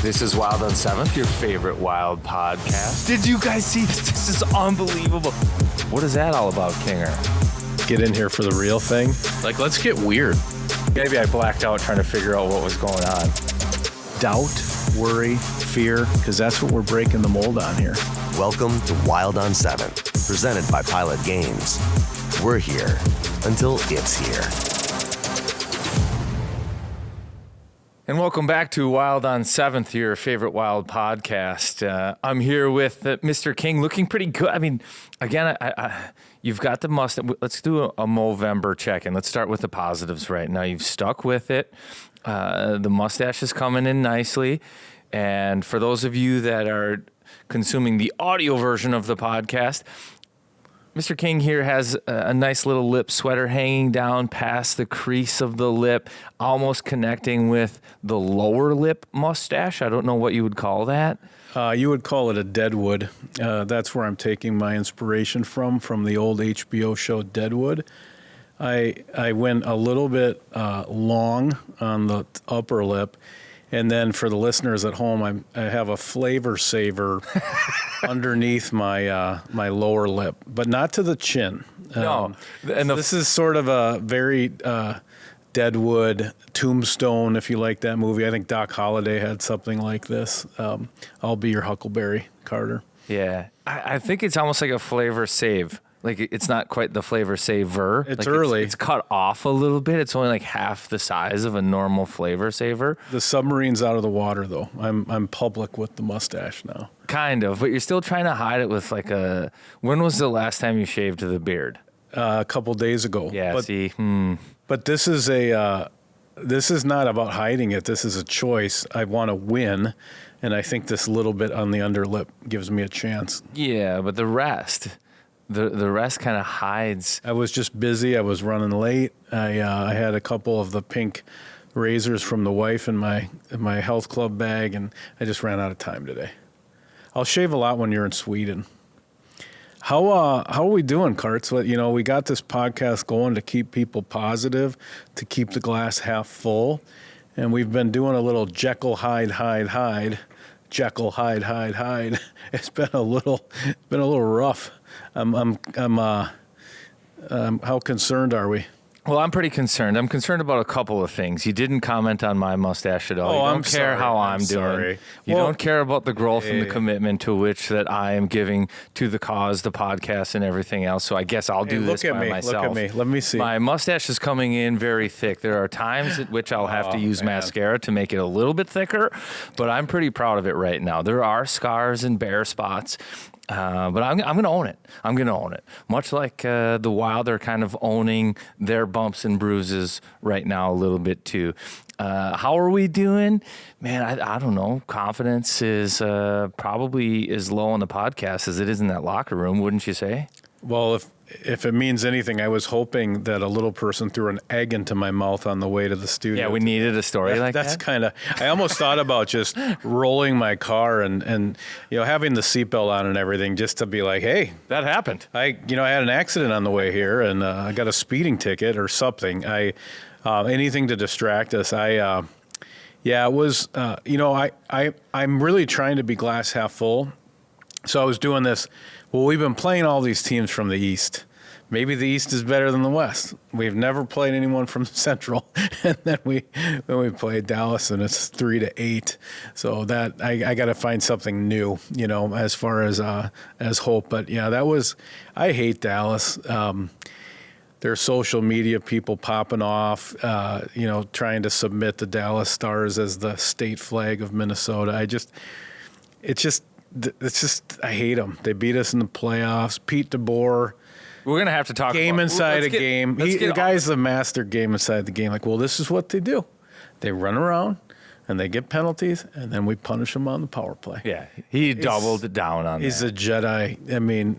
This is Wild on 7th, your favorite Wild podcast. Did you guys see this? This is unbelievable. What is that all about, Kinger? Get in here for the real thing. Like, let's get weird. Maybe I blacked out trying to figure out what was going on. Doubt, worry, fear, because that's what we're breaking the mold on here. Welcome to Wild on 7th, presented by Pilot Games. We're here until it's here. And welcome back to Wild on 7th, your favorite Wild podcast. I'm here with Mr. King, looking pretty good. I mean, again, you've got the mustache. Let's do a Movember check-in. Let's start with the positives right now. You've stuck with it. The mustache is coming in nicely. And for those of you that are consuming the audio version of the podcast, Mr. King here has a nice little lip sweater hanging down past the crease of the lip, almost connecting with the lower lip mustache. I don't know what you would call that. You would call it a Deadwood. That's where I'm taking my inspiration from the old HBO show Deadwood. I went a little bit long on the upper lip. And then for the listeners at home, I have a flavor saver underneath my my lower lip, but not to the chin. No. And this is sort of a very Deadwood, Tombstone, if you like that movie. I think Doc Holliday had something like this. I'll be your Huckleberry, Carter. Yeah. I think it's almost like a flavor save. Like, it's not quite the flavor saver. It's like early. It's cut off a little bit. It's only like half the size of a normal flavor saver. The submarine's out of the water, though. I'm public with the mustache now. Kind of, but you're still trying to hide it with like a... When was the last time you shaved the beard? A couple days ago. Yeah, But this is this is not about hiding it. This is a choice. I want to win, and I think this little bit on the underlip gives me a chance. Yeah, but the rest... The rest kind of hides. I was just busy. I was running late. I had a couple of the pink razors from the wife in my health club bag, and I just ran out of time today. I'll shave a lot when you're in Sweden. How are we doing, Karts? We got this podcast going to keep people positive, to keep the glass half full, and we've been doing a little Jekyll hide. Jekyll hide. It's been a little rough. How concerned are we? Well, I'm pretty concerned. I'm concerned about a couple of things. You didn't comment on my mustache at all. You don't care how I'm doing. You don't care about the growth and the commitment to which that I am giving to the cause, the podcast, and everything else. So I guess I'll do this by myself. Look at me. Let me see. My mustache is coming in very thick. There are times at which I'll have to use mascara to make it a little bit thicker, but I'm pretty proud of it right now. There are scars and bare spots. But I'm going to own it. I'm going to own it. Much like the Wild are kind of owning their bumps and bruises right now a little bit too. How are we doing? Man, I don't know. Confidence is probably as low on the podcast as it is in that locker room, wouldn't you say? Well, if it means anything, I was hoping that a little person threw an egg into my mouth on the way to the studio. Yeah, we needed a story like that. That's kind of. I almost thought about just rolling my car and having the seatbelt on and everything, just to be like, hey, that happened. I had an accident on the way here, and I got a speeding ticket or something. Anything to distract us. It was. I'm really trying to be glass half full. So I was doing this. Well, we've been playing all these teams from the East. Maybe the East is better than the West. We've never played anyone from Central, and then we played Dallas, and it's 3-8. So that I got to find something new, as far as hope. But yeah, that was. I hate Dallas. Their social media people popping off, trying to submit the Dallas Stars as the state flag of Minnesota. I hate them. They beat us in the playoffs. Pete DeBoer. We're going to have to talk game about inside a game. The guy's the master game inside the game. Like, well, this is what they do. They run around and they get penalties, and then we punish them on the power play. Yeah, he doubled down on that. He's a Jedi. I mean,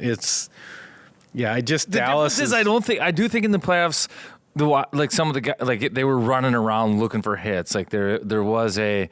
Dallas is. I do think in the playoffs, some of the guys, they were running around looking for hits. Like there was a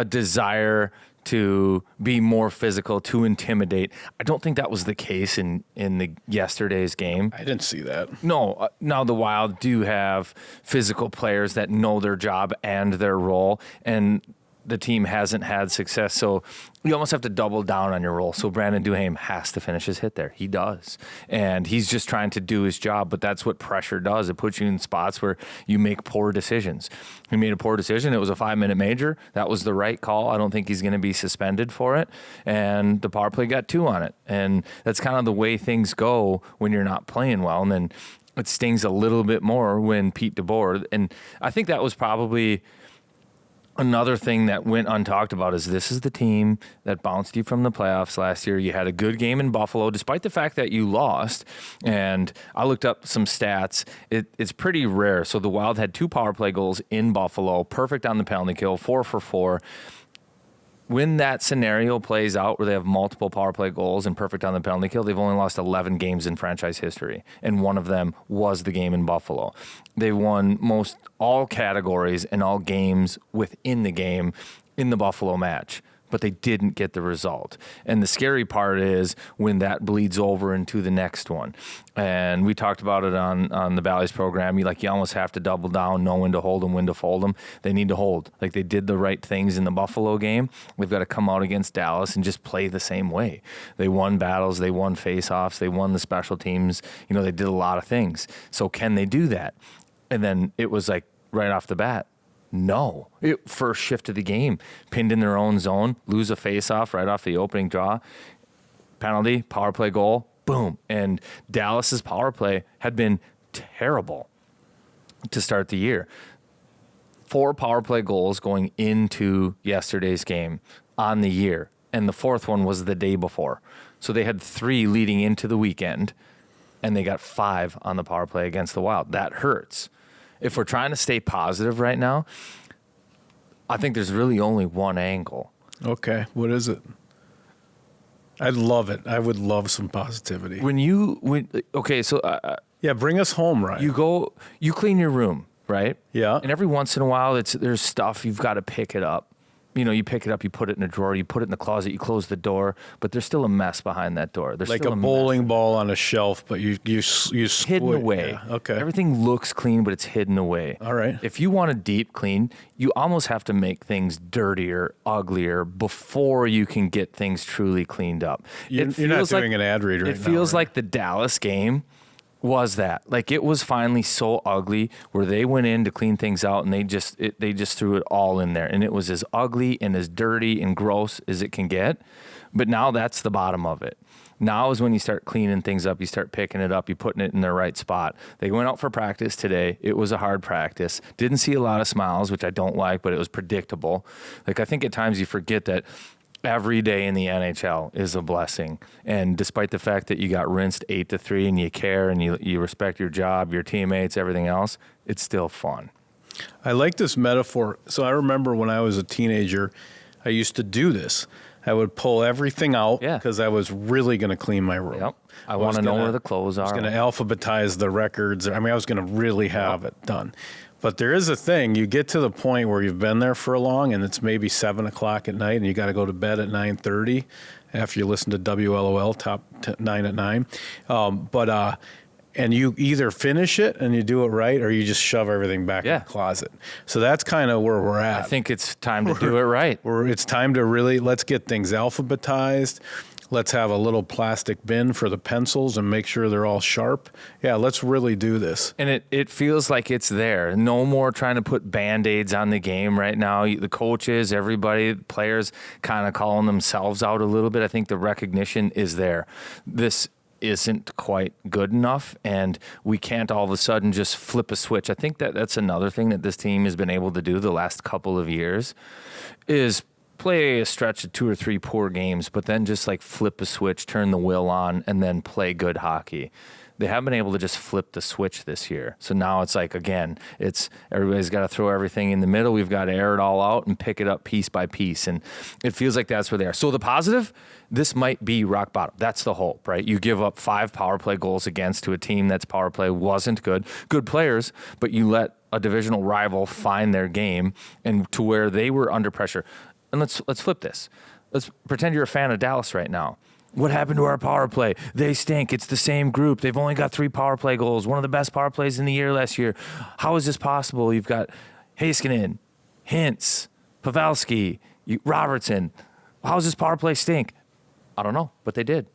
desire to be more physical, to intimidate. I don't think that was the case in the yesterday's game. I didn't see that. No, now the Wild do have physical players that know their job and their role, and the team hasn't had success. So you almost have to double down on your role. So Brandon Duhaime has to finish his hit there. He does. And he's just trying to do his job, but that's what pressure does. It puts you in spots where you make poor decisions. He made a poor decision. It was a 5-minute major. That was the right call. I don't think he's going to be suspended for it. And the power play got 2 on it. And that's kind of the way things go when you're not playing well. And then it stings a little bit more when Pete DeBoer, and I think that was probably another thing that went untalked about, is this is the team that bounced you from the playoffs last year. You had a good game in Buffalo, despite the fact that you lost. And I looked up some stats. It's pretty rare. So the Wild had 2 power play goals in Buffalo, perfect on the penalty kill, 4 for 4. When that scenario plays out where they have multiple power play goals and perfect on the penalty kill, they've only lost 11 games in franchise history, and one of them was the game in Buffalo. They won most all categories and all games within the game in the Buffalo match, but they didn't get the result. And the scary part is when that bleeds over into the next one. And we talked about it on the Bally's program. You almost have to double down, know when to hold them, when to fold them. They need to hold. Like they did the right things in the Buffalo game. We've got to come out against Dallas and just play the same way. They won battles. They won face-offs. They won the special teams. They did a lot of things. So can they do that? And then it was like right off the bat, no. First shift of the game, pinned in their own zone, lose a face-off right off the opening draw, penalty, power play goal, boom. And Dallas's power play had been terrible to start the year. 4 power play goals going into yesterday's game on the year, and the 4th one was the day before. So they had 3 leading into the weekend, and they got 5 on the power play against the Wild. That hurts. If we're trying to stay positive right now, I think there's really only one angle. Okay, what is it? I'd love it. I would love some positivity. Yeah, bring us home, Ryan. You clean your room, right? Yeah. And every once in a while, there's stuff you've got to pick it up. You pick it up, you put it in a drawer, you put it in the closet, you close the door, but there's still a mess behind that door. There's like still a bowling ball on a shelf, but you hidden away. Yeah, okay. Everything looks clean, but it's hidden away. All right. If you want a deep clean, you almost have to make things dirtier, uglier before you can get things truly cleaned up. You're not doing an ad read right now. It feels like the Dallas game was that. Like it was finally so ugly where they went in to clean things out and they just threw it all in there, and it was as ugly and as dirty and gross as it can get. But now that's the bottom of it. Now is when you start cleaning things up, you start picking it up, you putting it in the right spot. They went out for practice today. It was a hard practice. Didn't see a lot of smiles, which I don't like, but it was predictable. Like I think at times you forget that every day in the NHL is a blessing. And despite the fact that you got rinsed 8-3 and you care and you respect your job, your teammates, everything else, it's still fun. I like this metaphor. So I remember when I was a teenager, I used to do this. I would pull everything out because I was really going to clean my room. Yep. I want to know where the clothes are. I was going to alphabetize the records. I was going to really have it done. But there is a thing. You get to the point where you've been there for long, and it's maybe 7 o'clock at night, and you got to go to bed at 9:30 after you listen to WLOL Top 9 at 9. And you either finish it and you do it right, or you just shove everything back in the closet. So that's kind of where we're at. I think it's time to do it right. It's time to let's get things alphabetized. Let's have a little plastic bin for the pencils and make sure they're all sharp. Yeah, let's really do this. And it feels like it's there. No more trying to put Band-Aids on the game right now. The coaches, everybody, players kind of calling themselves out a little bit. I think the recognition is there. This isn't quite good enough, and we can't all of a sudden just flip a switch. I think that's another thing that this team has been able to do the last couple of years is play a stretch of 2 or 3 poor games, but then just like flip a switch, turn the wheel on, and then play good hockey. They haven't been able to just flip the switch this year. So now it's like, again, everybody's got to throw everything in the middle. We've got to air it all out and pick it up piece by piece. And it feels like that's where they are. So the positive, this might be rock bottom. That's the hope, right? You give up 5 power play goals against to a team that's power play wasn't good. Good players, but you let a divisional rival find their game and to where they were under pressure. And let's flip this. Let's pretend you're a fan of Dallas right now. What happened to our power play? They stink. It's the same group. They've only got 3 power play goals, one of the best power plays in the year last year. How is this possible? You've got Heiskanen, Hintz, Pavelski, Robertson. How's this power play stink? I don't know, but they did.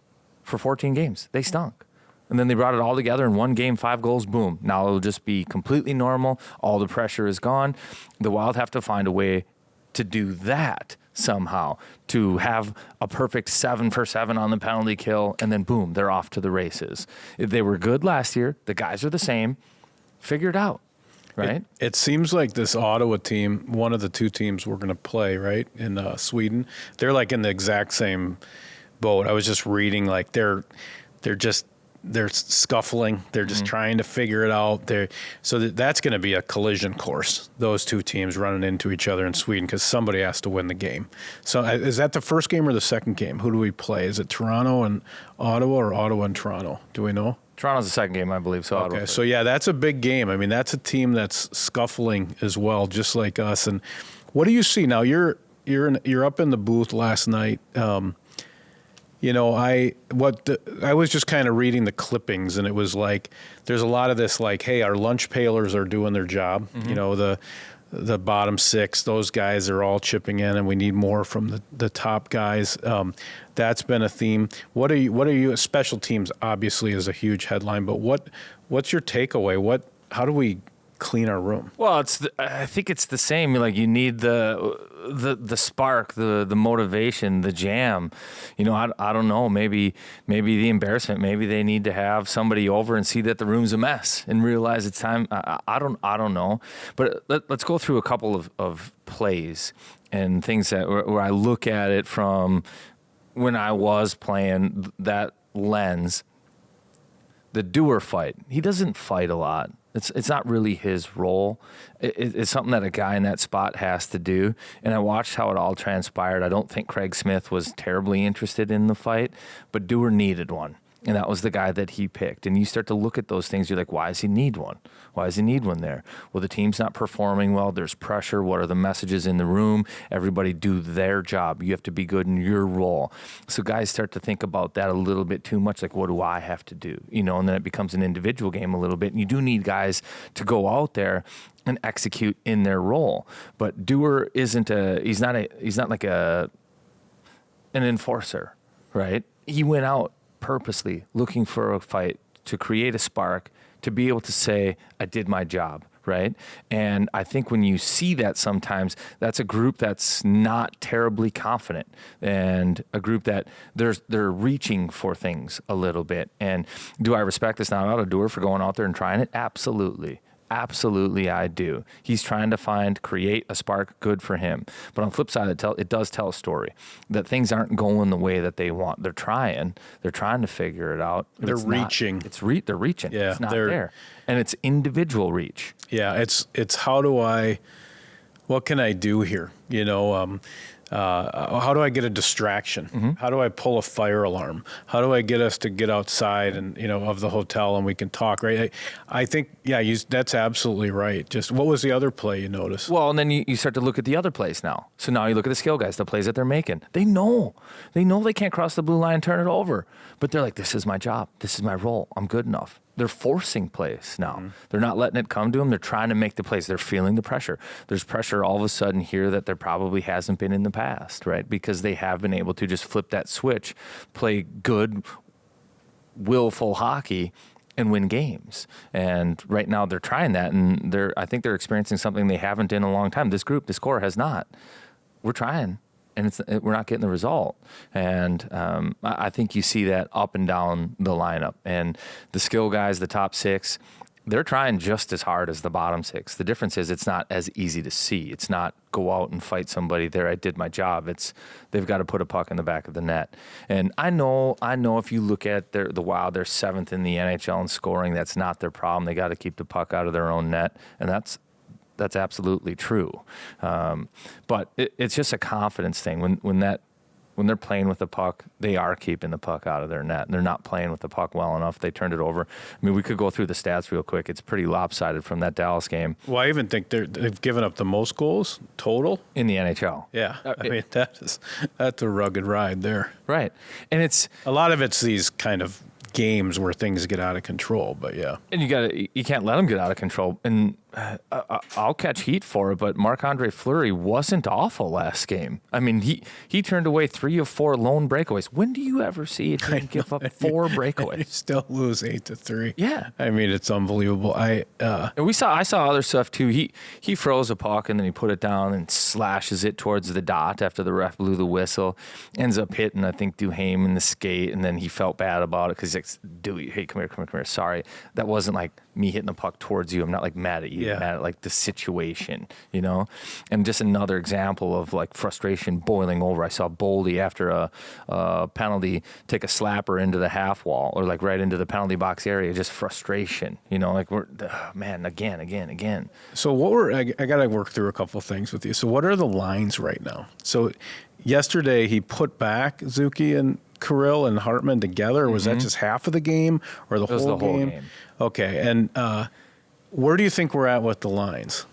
For 14 games, they stunk. And then they brought it all together in one game, 5 goals, boom. Now it'll just be completely normal. All the pressure is gone. The Wild have to find a way to do that somehow, to have a perfect 7-for-7 on the penalty kill, and then boom, they're off to the races. They were good last year. The guys are the same. Figure it out, right? It seems like this Ottawa team, one of the 2 teams we're going to play, right, in Sweden, they're like in the exact same boat. I was just reading, like they're scuffling. They're just trying to figure it out. That's going to be a collision course, those 2 teams running into each other in Sweden, because somebody has to win the game. So is that the first game or the second game? Who do we play? Is it Toronto and Ottawa or Ottawa and Toronto? Do we know? Toronto's the second game, I believe. So okay, so yeah, that's a big game. I mean, that's a team that's scuffling as well, just like us. And what do you see now? You're up in the booth last night. I was just kind of reading the clippings, and it was like there's a lot of this, like, hey, our lunch pailers are doing their job. The bottom 6, those guys are all chipping in, and we need more from the top guys. That's been a theme. What are you? Special teams obviously is a huge headline, but what's your takeaway? How do we clean our room? Well, I think it's the same. Like, you need the spark, the motivation, the jam. I don't know. Maybe the embarrassment. Maybe they need to have somebody over and see that the room's a mess and realize it's time. I don't know. But let's go through a couple of plays and things where I look at it from when I was playing that lens. The Dewar fight. He doesn't fight a lot. It's not really his role. It's something that a guy in that spot has to do. And I watched how it all transpired. I don't think Craig Smith was terribly interested in the fight, but Dewar needed one. And that was the guy that he picked. And you start to look at those things. You're like, why does he need one? Why does he need one there? Well, the team's not performing well. There's pressure. What are the messages in the room? Everybody do their job. You have to be good in your role. So guys start to think about that a little bit too much. Like, what do I have to do? And then it becomes an individual game a little bit. And you do need guys to go out there and execute in their role. But Dewar he's not like an enforcer, right? He went out purposely looking for a fight to create a spark, to be able to say, I did my job, right? And I think when you see that sometimes, that's a group that's not terribly confident, and a group that they're reaching for things a little bit. And do I respect this now out of Dewar for going out there and trying it? Absolutely. Absolutely, I do. He's trying to create a spark good for him. But on the flip side, it does tell a story that things aren't going the way that they want. They're trying to figure it out. They're reaching. They're reaching. Yeah, it's not there. And it's individual reach. Yeah, it's what can I do here? How do I get a distraction? Mm-hmm. How do I pull a fire alarm? How do I get us to get outside and of the hotel and we can talk? Right? I think that's absolutely right. Just what was the other play you noticed? Well, and then you start to look at the other plays now. So now you look at the skill guys, the plays that they're making. They know they can't cross the blue line and turn it over, but they're like, this is my job. This is my role. I'm good enough. They're forcing plays now. Mm-hmm. They're not letting it come to them. They're trying to make the plays. They're feeling the pressure. There's pressure all of a sudden here that there probably hasn't been in the past, right? Because they have been able to just flip that switch, play good, willful hockey, and win games. And right now they're trying that, and I think they're experiencing something they haven't in a long time. This core has not. We're trying. And we're not getting the result. And I think you see that up and down the lineup. And the skill guys, the top 6, they're trying just as hard as the bottom 6. The difference is it's not as easy to see. It's not go out and fight somebody there. I did my job. They've got to put a puck in the back of the net. And I know if you look at the Wild, they're 7th in the NHL in scoring. That's not their problem. They got to keep the puck out of their own net. And that's absolutely true. But it's just a confidence thing. When they're playing with the puck, they are keeping the puck out of their net. They're not playing with the puck well enough. They turned it over. I mean, we could go through the stats real quick. It's pretty lopsided from that Dallas game. Well, I even think they've given up the most goals total in the NHL. Yeah. I mean, that's a rugged ride there. Right. And a lot of it's these kind of games where things get out of control, but yeah. And you can't let them get out of control. And I'll catch heat for it, but Marc-Andre Fleury wasn't awful last game. I mean, he turned away 3 of 4 lone breakaways. When do you ever see a team give up 4 breakaways? You still lose 8-3. Yeah. I mean, it's unbelievable. And I saw other stuff too. He froze a puck and then he put it down and slashes it towards the dot after the ref blew the whistle. Ends up hitting, I think, Duhaime in the skate, and then he felt bad about it because he's like, Dewey, hey, come here. Sorry. That wasn't like me hitting the puck towards you. I'm not like mad at you. Yeah. I'm mad at like the situation, you know? And just another example of like frustration boiling over. I saw Boldy after a penalty take a slapper into the half wall or like right into the penalty box area. Just frustration, you know, like man, again. So I got to work through a couple things with you. So what are the lines right now? So yesterday he put back Zuki and Kirill and Hartman together. Was that just half of the game or the whole game? Okay. And where do you think we're at with the lines?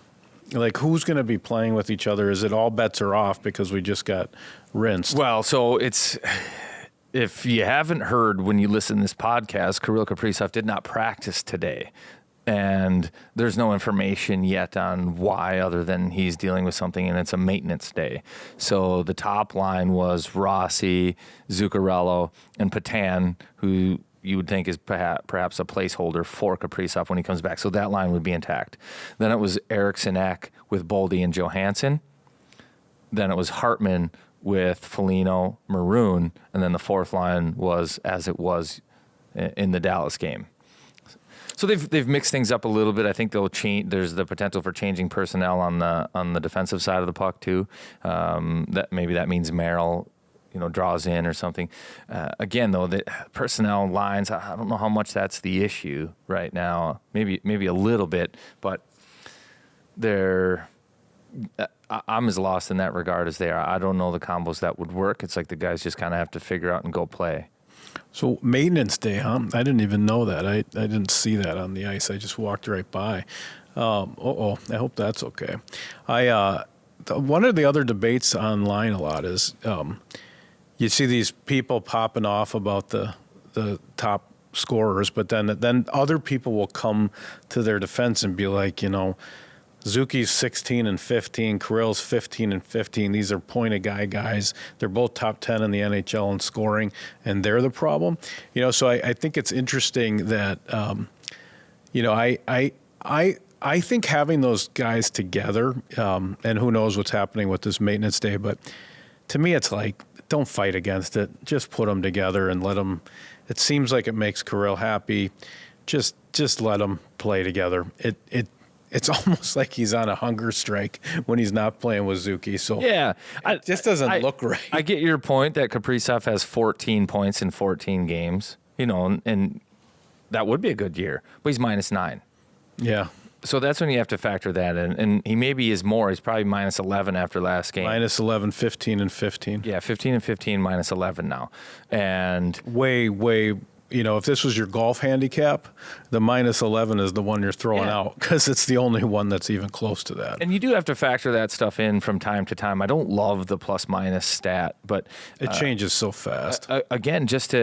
Like, who's going to be playing with each other? Is it all bets are off because we just got rinsed? Well, so if you haven't heard when you listen to this podcast, Kirill Kaprizov did not practice today. And there's no information yet on why other than he's dealing with something and it's a maintenance day. So the top line was Rossi, Zuccarello, and Patan, who you would think is perhaps a placeholder for Kaprizov when he comes back. So that line would be intact. Then it was Eriksson Ek with Boldy and Johansson. Then it was Hartman with Foligno, Maroon. And then the fourth line was as it was in the Dallas game. So they've mixed things up a little bit. I think they'll change. There's the potential for changing personnel on the defensive side of the puck too. That means Merrill, draws in or something. Again, though, the personnel lines, I don't know how much that's the issue right now. Maybe a little bit, but I'm as lost in that regard as they are. I don't know the combos that would work. It's like the guys just kind of have to figure out and go play. So maintenance day, huh? I didn't even know that. I didn't see that on the ice. I just walked right by. I hope that's okay. One of the other debates online a lot is you see these people popping off about the top scorers, but then other people will come to their defense and be like, Zuki's 16 and 15, Kirill's 15 and 15. These are point-a-guy guys. They're both top 10 in the NHL in scoring, and they're the problem. So I think it's interesting that, I think having those guys together, and who knows what's happening with this maintenance day, but to me it's like, don't fight against it. Just put them together and let them. It seems like it makes Kirill happy. Just let them play together. It's almost like he's on a hunger strike when he's not playing with Zuki. So yeah, it just doesn't look right. I get your point that Kaprizov has 14 points in 14 games, and that would be a good year, but he's -9. Yeah. So that's when you have to factor that in. And he maybe is more. He's probably -11 after last game. -11, 15, and 15. Yeah, 15 and 15, -11 now. And way, if this was your golf handicap, the -11 is the one you're throwing out because it's the only one that's even close to that. And you do have to factor that stuff in from time to time. I don't love the plus-minus stat, but it changes so fast. Again, just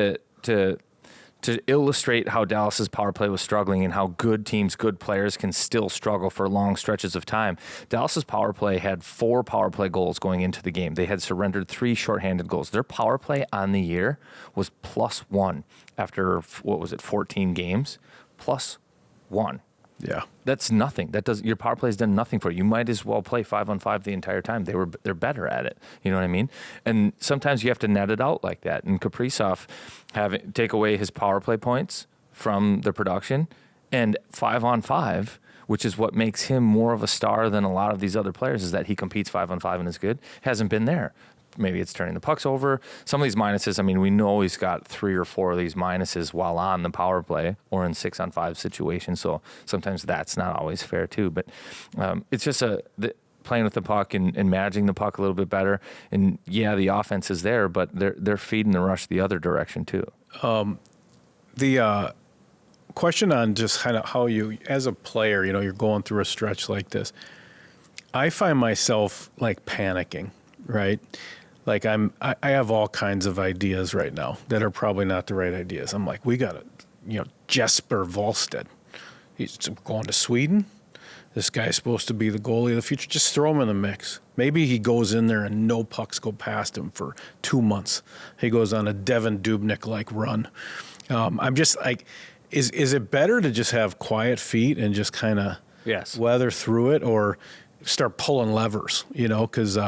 to illustrate how Dallas's power play was struggling and how good teams, good players can still struggle for long stretches of time. Dallas's power play had 4 power play goals going into the game. They had surrendered 3 shorthanded goals. Their power play on the year was +1 after, 14 games? +1. Yeah. That's nothing. Your power play has done nothing for you. You might as well play 5-on-5 the entire time. They're better at it. You know what I mean? And sometimes you have to net it out like that. And Kaprizov take away his power play points from the production, and 5-on-5, which is what makes him more of a star than a lot of these other players, is that he competes 5-on-5 and is good. Hasn't been there. Maybe it's turning the pucks over. Some of these minuses, we know he's got 3 or 4 of these minuses while on the power play or in 6-on-5 situations. So sometimes that's not always fair too. But it's just playing with the puck and managing the puck a little bit better. And yeah, the offense is there, but they're feeding the rush the other direction too. The question on just kind of how you, as a player, you're going through a stretch like this. I find myself like panicking, right? Like I have all kinds of ideas right now that are probably not the right ideas. I'm like, we got to, Jesper Wallstedt. He's going to Sweden. this guy's supposed to be the goalie of the future. Just throw him in the mix. Maybe he goes in there and no pucks go past him for 2 months. He goes on a Devin Dubnyk-like run. I'm just like, is it better to just have quiet feet and just kind of weather through it, or start pulling levers? Because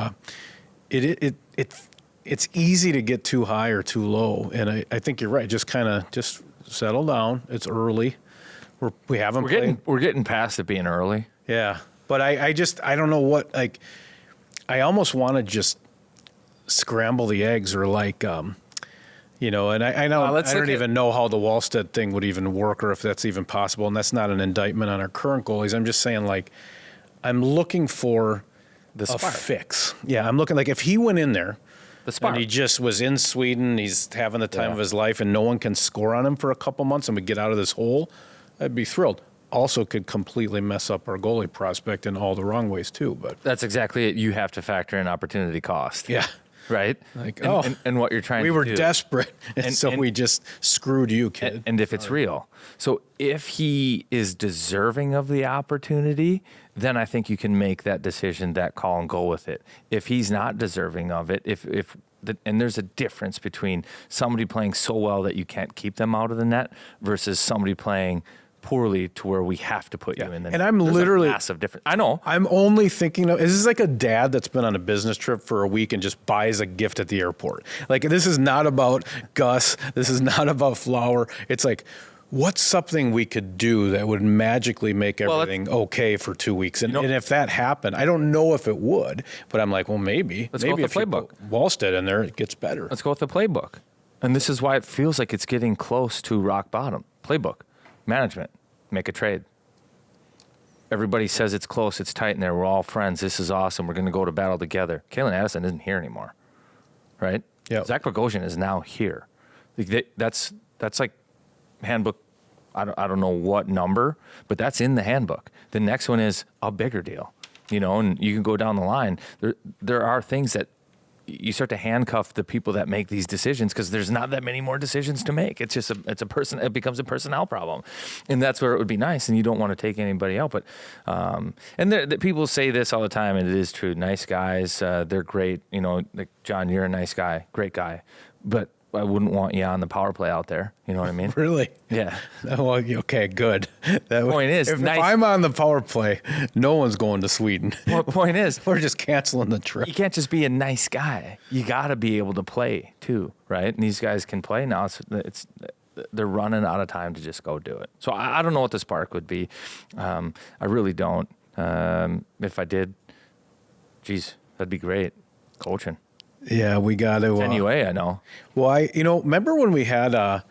it's easy to get too high or too low, and I think you're right. Just settle down. It's early. We haven't played. We're getting past it being early. Yeah, but I don't know what, like, I almost want to just scramble the eggs, or like, and I don't even know how the Wallstead thing would even work, or if that's even possible. And that's not an indictment on our current goalies. I'm just saying, like, I'm looking for a fix. Yeah, I'm looking, like, if he went in there and he just was in Sweden, he's having the time of his life, and no one can score on him for a couple months, and we get out of this hole, I'd be thrilled. Also could completely mess up our goalie prospect in all the wrong ways too. But that's exactly it. You have to factor in opportunity cost. Yeah. Right? Like, and what you're trying to do. We were desperate, and so we just screwed you, kid. And if it's real. So if he is deserving of the opportunity, then I think you can make that decision, that call, and go with it. If he's not deserving of it, and there's a difference between somebody playing so well that you can't keep them out of the net versus somebody playing poorly to where we have to put you in the net. And I'm literally a massive difference. I know. I'm only thinking of, is this like a dad that's been on a business trip for a week and just buys a gift at the airport? Like, this is not about Gus. This is not about Flower. It's like, what's something we could do that would magically make everything okay for 2 weeks? And if that happened, I don't know if it would, but I'm like, well, maybe. Let's go with the playbook. Wallstead in there, it gets better. Let's go with the playbook. And this is why it feels like it's getting close to rock bottom. Playbook. Management. Make a trade. Everybody says it's close, it's tight in there. We're all friends. This is awesome. We're going to go to battle together. Kalen Addison isn't here anymore, right? Yeah. Zach Bogosian is now here. That's like handbook. I don't know what number, but that's in the handbook. The next one is a bigger deal, and you can go down the line. There are things that you start to handcuff the people that make these decisions, because there's not that many more decisions to make. It's just it becomes a personnel problem, and that's where it would be nice. And you don't want to take anybody out, but and the people say this all the time, and it is true. Nice guys, they're great. Like John, you're a nice guy, great guy, but I wouldn't want you on the power play out there. You know what I mean? Really? Yeah. Well, okay, good. Point is, if I'm on the power play, no one's going to Sweden. Point is, we're just canceling the trip. You can't just be a nice guy. You got to be able to play too, right? And these guys can play now. They're running out of time to just go do it. So I don't know what the spark would be. I really don't. If I did, geez, that'd be great. Coaching. Yeah, we got to. NUA, I know. Well, remember when we had that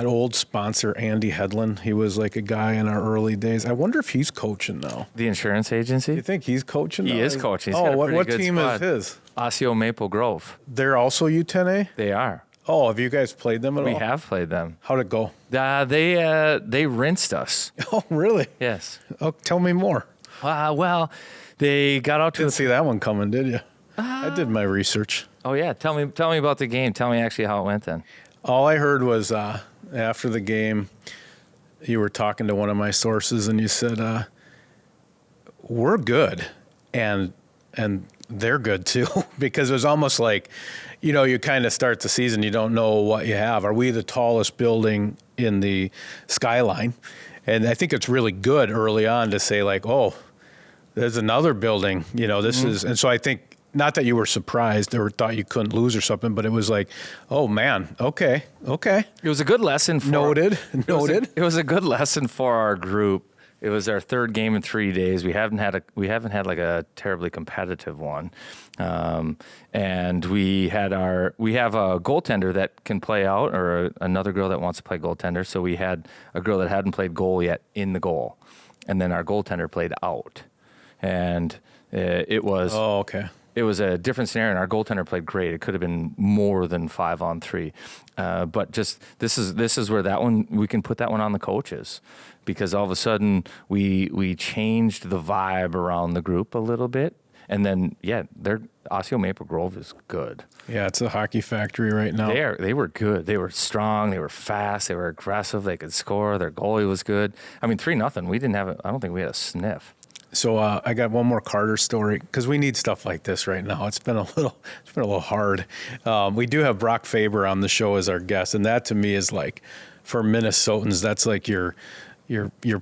old sponsor, Andy Hedlund? He was like a guy in our early days. I wonder if he's coaching now. The insurance agency? You think he's coaching now? He is coaching. He's got a pretty what good team spot. is his? Osseo Maple Grove. They're also U10A? They are. Oh, have you guys played them at all? We have played them. How'd it go? They rinsed us. Oh, really? Yes. Oh, tell me more. Well, they got out to Didn't see that one coming, did you? I did my research. Oh yeah, tell me about the game. Tell me actually how it went then. All I heard was after the game, you were talking to one of my sources, and you said, "We're good, and they're good too," because it was almost like, you kind of start the season, you don't know what you have. Are we the tallest building in the skyline? And I think it's really good early on to say, like, oh, there's another building. This is, and so I think. Not that you were surprised or thought you couldn't lose or something, but it was like, oh man, okay. It was a good lesson for Noted. It was a good lesson for our group. It was our third game in 3 days. We haven't had like a terribly competitive one, and we have a goaltender that can play out, or another girl that wants to play goaltender. So we had a girl that hadn't played goal yet in the goal, and then our goaltender played out, and it was. Oh, okay. It was a different scenario, and our goaltender played great. It could have been more than 5-on-3, but just this is where that one, we can put that one on the coaches, because all of a sudden we changed the vibe around the group a little bit, and then their Osseo Maple Grove is good. Yeah, it's a hockey factory right now. They were good. They were strong. They were fast. They were aggressive. They could score. Their goalie was good. I mean, 3-0. We didn't have. I don't think we had a sniff. So I got one more Carter story because we need stuff like this right now. It's been a little hard. We do have Brock Faber on the show as our guest, and that to me is like, for Minnesotans, that's like your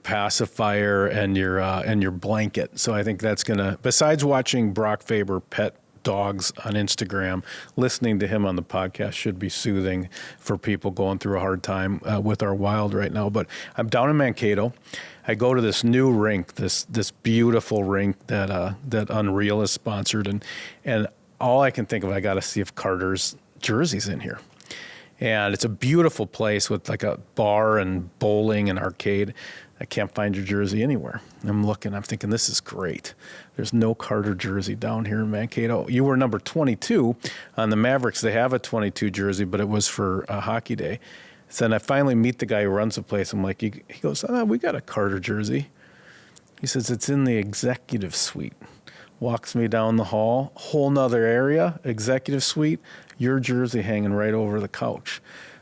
pacifier and your blanket. So I think that's gonna. Besides watching Brock Faber pet dogs on Instagram, listening to him on the podcast should be soothing for people going through a hard time with our Wild right now. But I'm down in Mankato. I go to this new rink, this beautiful rink that Unreal has sponsored, and all I can think of, I got to see if Carter's jersey's in here. And it's a beautiful place with like a bar and bowling and arcade. I can't find your jersey anywhere. I'm looking, I'm thinking, this is great. There's no Carter jersey down here in Mankato. You were number 22 on the Mavericks. They have a 22 jersey, but it was for hockey day. So then I finally meet the guy who runs the place. I'm like, he goes, we got a Carter jersey. He says, it's in the executive suite. Walks me down the hall, whole nother area, executive suite, your jersey hanging right over the couch.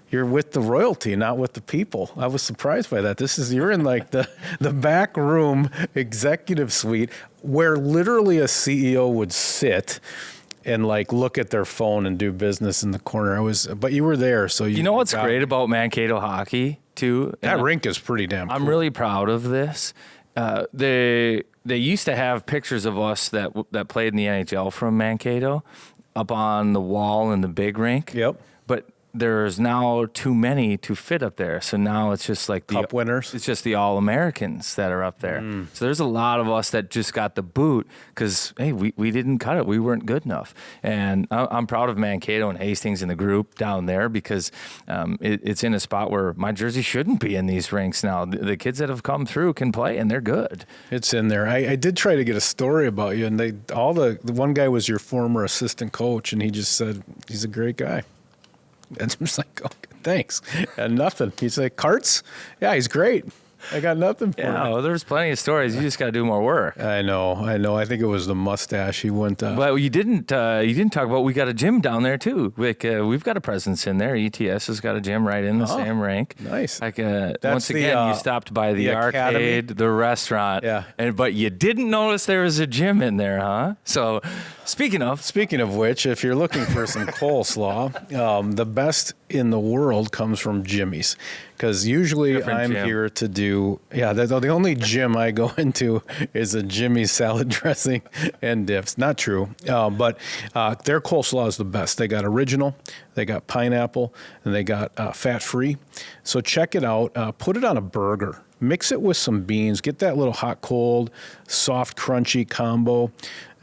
You're with the royalty, not with the people. I was surprised by that. You're in like the back room executive suite where literally a CEO would sit and like look at their phone and do business in the corner. But you were there, so you know what's great about Mankato hockey too? That rink is pretty damn cool. I'm really proud of this. They used to have pictures of us that played in the NHL from Mankato up on the wall in the big rink. Yep. But there's now too many to fit up there. So now it's just like the Cup winners. It's just the All-Americans that are up there. So there's a lot of us that just got the boot because, hey, we didn't cut it. We weren't good enough. And I'm proud of Mankato and Hastings and the group down there because it's in a spot where my jersey shouldn't be in these rinks now. The kids that have come through can play, and they're good. It's in there. I did try to get a story about you, and the one guy was your former assistant coach, and he just said he's a great guy. And I'm just like, okay, thanks. And nothing. He's like, Carts? Yeah, he's great. I got nothing for him. Well, there's plenty of stories. You just got to do more work. I know. I think it was the mustache. He went. But you didn't talk about we got a gym down there too. Like we've got a presence in there. ETS has got a gym right in the same rink. Nice. Like once again, you stopped by the arcade, the restaurant. Yeah. But you didn't notice there was a gym in there, huh? So speaking of which, if you're looking for some coleslaw, the best in the world comes from Jimmy's. Because usually Different gym. Here to do, the only gym I go into is a Jimmy's salad dressing and dips. Not true, but their coleslaw is the best. They got original, they got pineapple, and they got fat-free. So check it out. Put it on a burger. Mix it with some beans. Get that little hot, cold, soft, crunchy combo,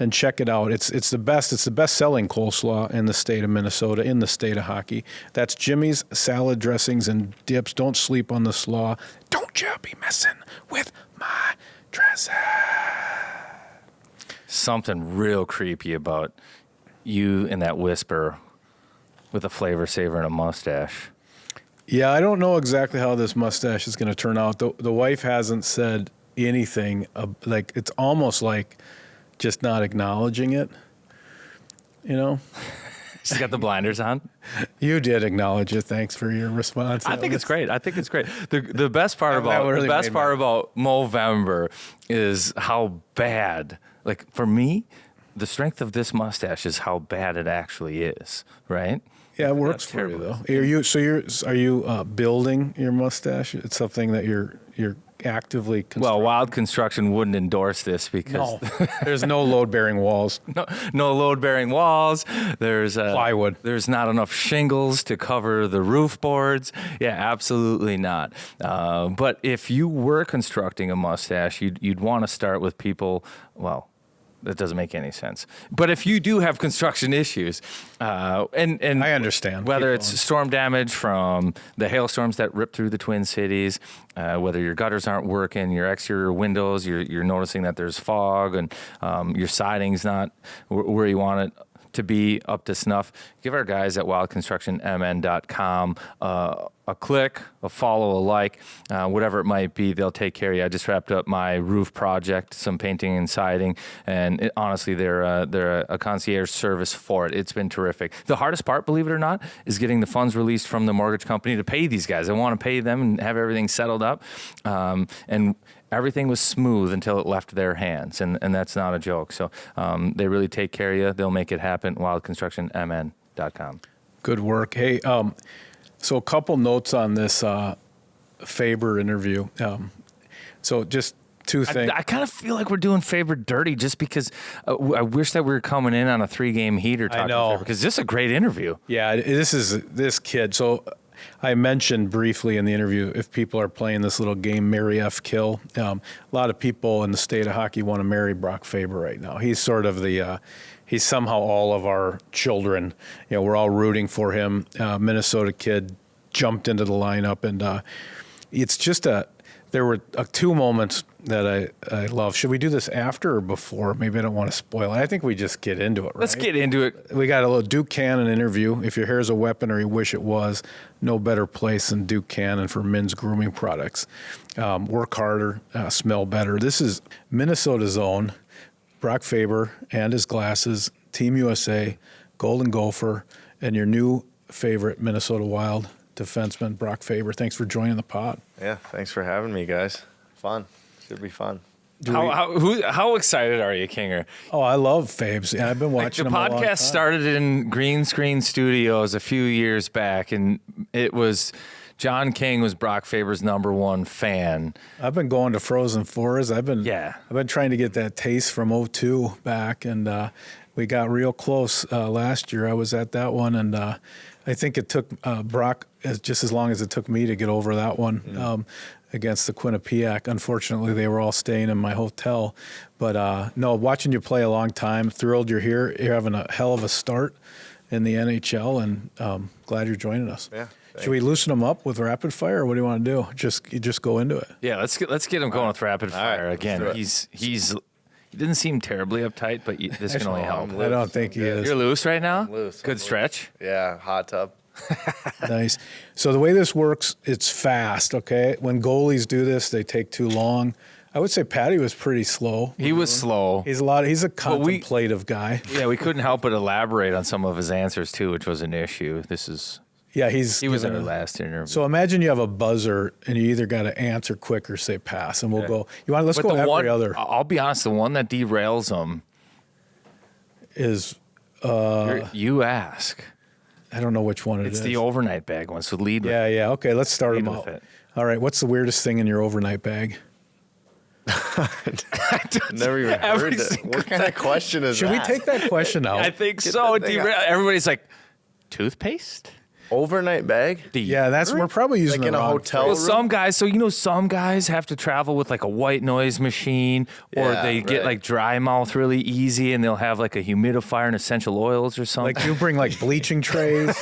and check it out. It's the best. It's the best-selling coleslaw in the state of Minnesota, in the state of hockey. That's Jimmy's salad dressings and dips. Don't sleep on the slaw. Don't you be messing with my dressing. Something real creepy about you and that whisper with a flavor saver and a mustache. Yeah, I don't know exactly how this mustache is going to turn out. The wife hasn't said anything. Like it's almost like just not acknowledging it. You know, she's got the blinders on. You did acknowledge it. Thanks for your response. I think it's great. The best part about Movember is how bad. Like for me, the strength of this mustache is how bad it actually is. Right. Yeah, it works for you though. Are you building your mustache? It's something that you're actively constructing. Well, Wild Construction wouldn't endorse this because there's no load-bearing walls. No load-bearing walls. There's plywood. There's not enough shingles to cover the roof boards. Yeah, absolutely not. But if you were constructing a mustache, you'd want to start with people. Well, that doesn't make any sense. But if you do have construction issues, and I understand whether it's storm damage from the hailstorms that ripped through the Twin Cities, whether your gutters aren't working, your exterior windows, you're noticing that there's fog, and your siding's not where you want it to be up to snuff, give our guys at wildconstructionmn.com a click, a follow, a like, whatever it might be. They'll take care of you. I just wrapped up my roof project, some painting and siding, and honestly, they're a concierge service for it. It's been terrific. The hardest part, believe it or not, is getting the funds released from the mortgage company to pay these guys. I want to pay them and have everything settled up, and everything was smooth until it left their hands, and that's not a joke. So they really take care of you. They'll make it happen. WildConstructionMN.com. Good work. Hey, so a couple notes on this Faber interview. So just two things. I kind of feel like we're doing Faber dirty just because I wish that we were coming in on a 3-game heater talking to Faber, because this is a great interview. Yeah, this kid. So I mentioned briefly in the interview, if people are playing this little game, Marry F. Kill, a lot of people in the state of hockey want to marry Brock Faber right now. He's sort of he's somehow all of our children. We're all rooting for him. Minnesota kid jumped into the lineup, and it's just there were two moments that I love. Should we do this after or before? Maybe I don't want to spoil it. I think we just get into it, right? Let's get into it. We got a little Duke Cannon interview. If your hair is a weapon or you wish it was, no better place than Duke Cannon for men's grooming products. Work harder, smell better. This is Minnesota's own Brock Faber and his glasses, Team USA, Golden Gopher, and your new favorite Minnesota Wild defenseman, Brock Faber. Thanks for joining the pod. Yeah, thanks for having me, guys. Fun. Should be fun. How excited are you, Kinger? Oh, I love Fabes. Yeah, I've been watching the him a long time. podcast started in Green Screen Studios a few years back, and it was John King was Brock Faber's #1 fan. I've been going to Frozen Fours. I've been trying to get that taste from '02 back, and we got real close last year. I was at that one, and I think it took Brock just as long as it took me to get over that one against the Quinnipiac. Unfortunately, they were all staying in my hotel. But no, watching you play a long time, thrilled you're here. You're having a hell of a start in the NHL, and glad you're joining us. Yeah. Should we loosen them up with rapid fire, or what do you want to do? Just go into it. Yeah, let's get him going with rapid fire again. He didn't seem terribly uptight, but this can only help. I don't think he is. You're loose right now? I'm loose. Good stretch? Yeah, hot tub. Nice. So the way this works, it's fast, okay? When goalies do this, they take too long. I would say Patty was pretty slow. He was slow. He's a contemplative guy. Yeah, we couldn't help but elaborate on some of his answers too, which was an issue. Yeah, he was in our last interview. So imagine you have a buzzer and you either got to answer quick or say pass, and we'll go. Let's go every other. I'll be honest, the one that derails him is you ask. I don't know which one It's the overnight bag one. So lead with it. Yeah. Okay, let's start them out. It. All right, what's the weirdest thing in your overnight bag? Never even heard that. What kind of question is Should that? we take that question out? I think so. Everybody's like, toothpaste? Overnight bag? Yeah, we're probably using like in the a wrong hotel phrase. Well, some guys have to travel with like a white noise machine, or they get like dry mouth really easy, and they'll have like a humidifier and essential oils or something. Like you bring like bleaching trays.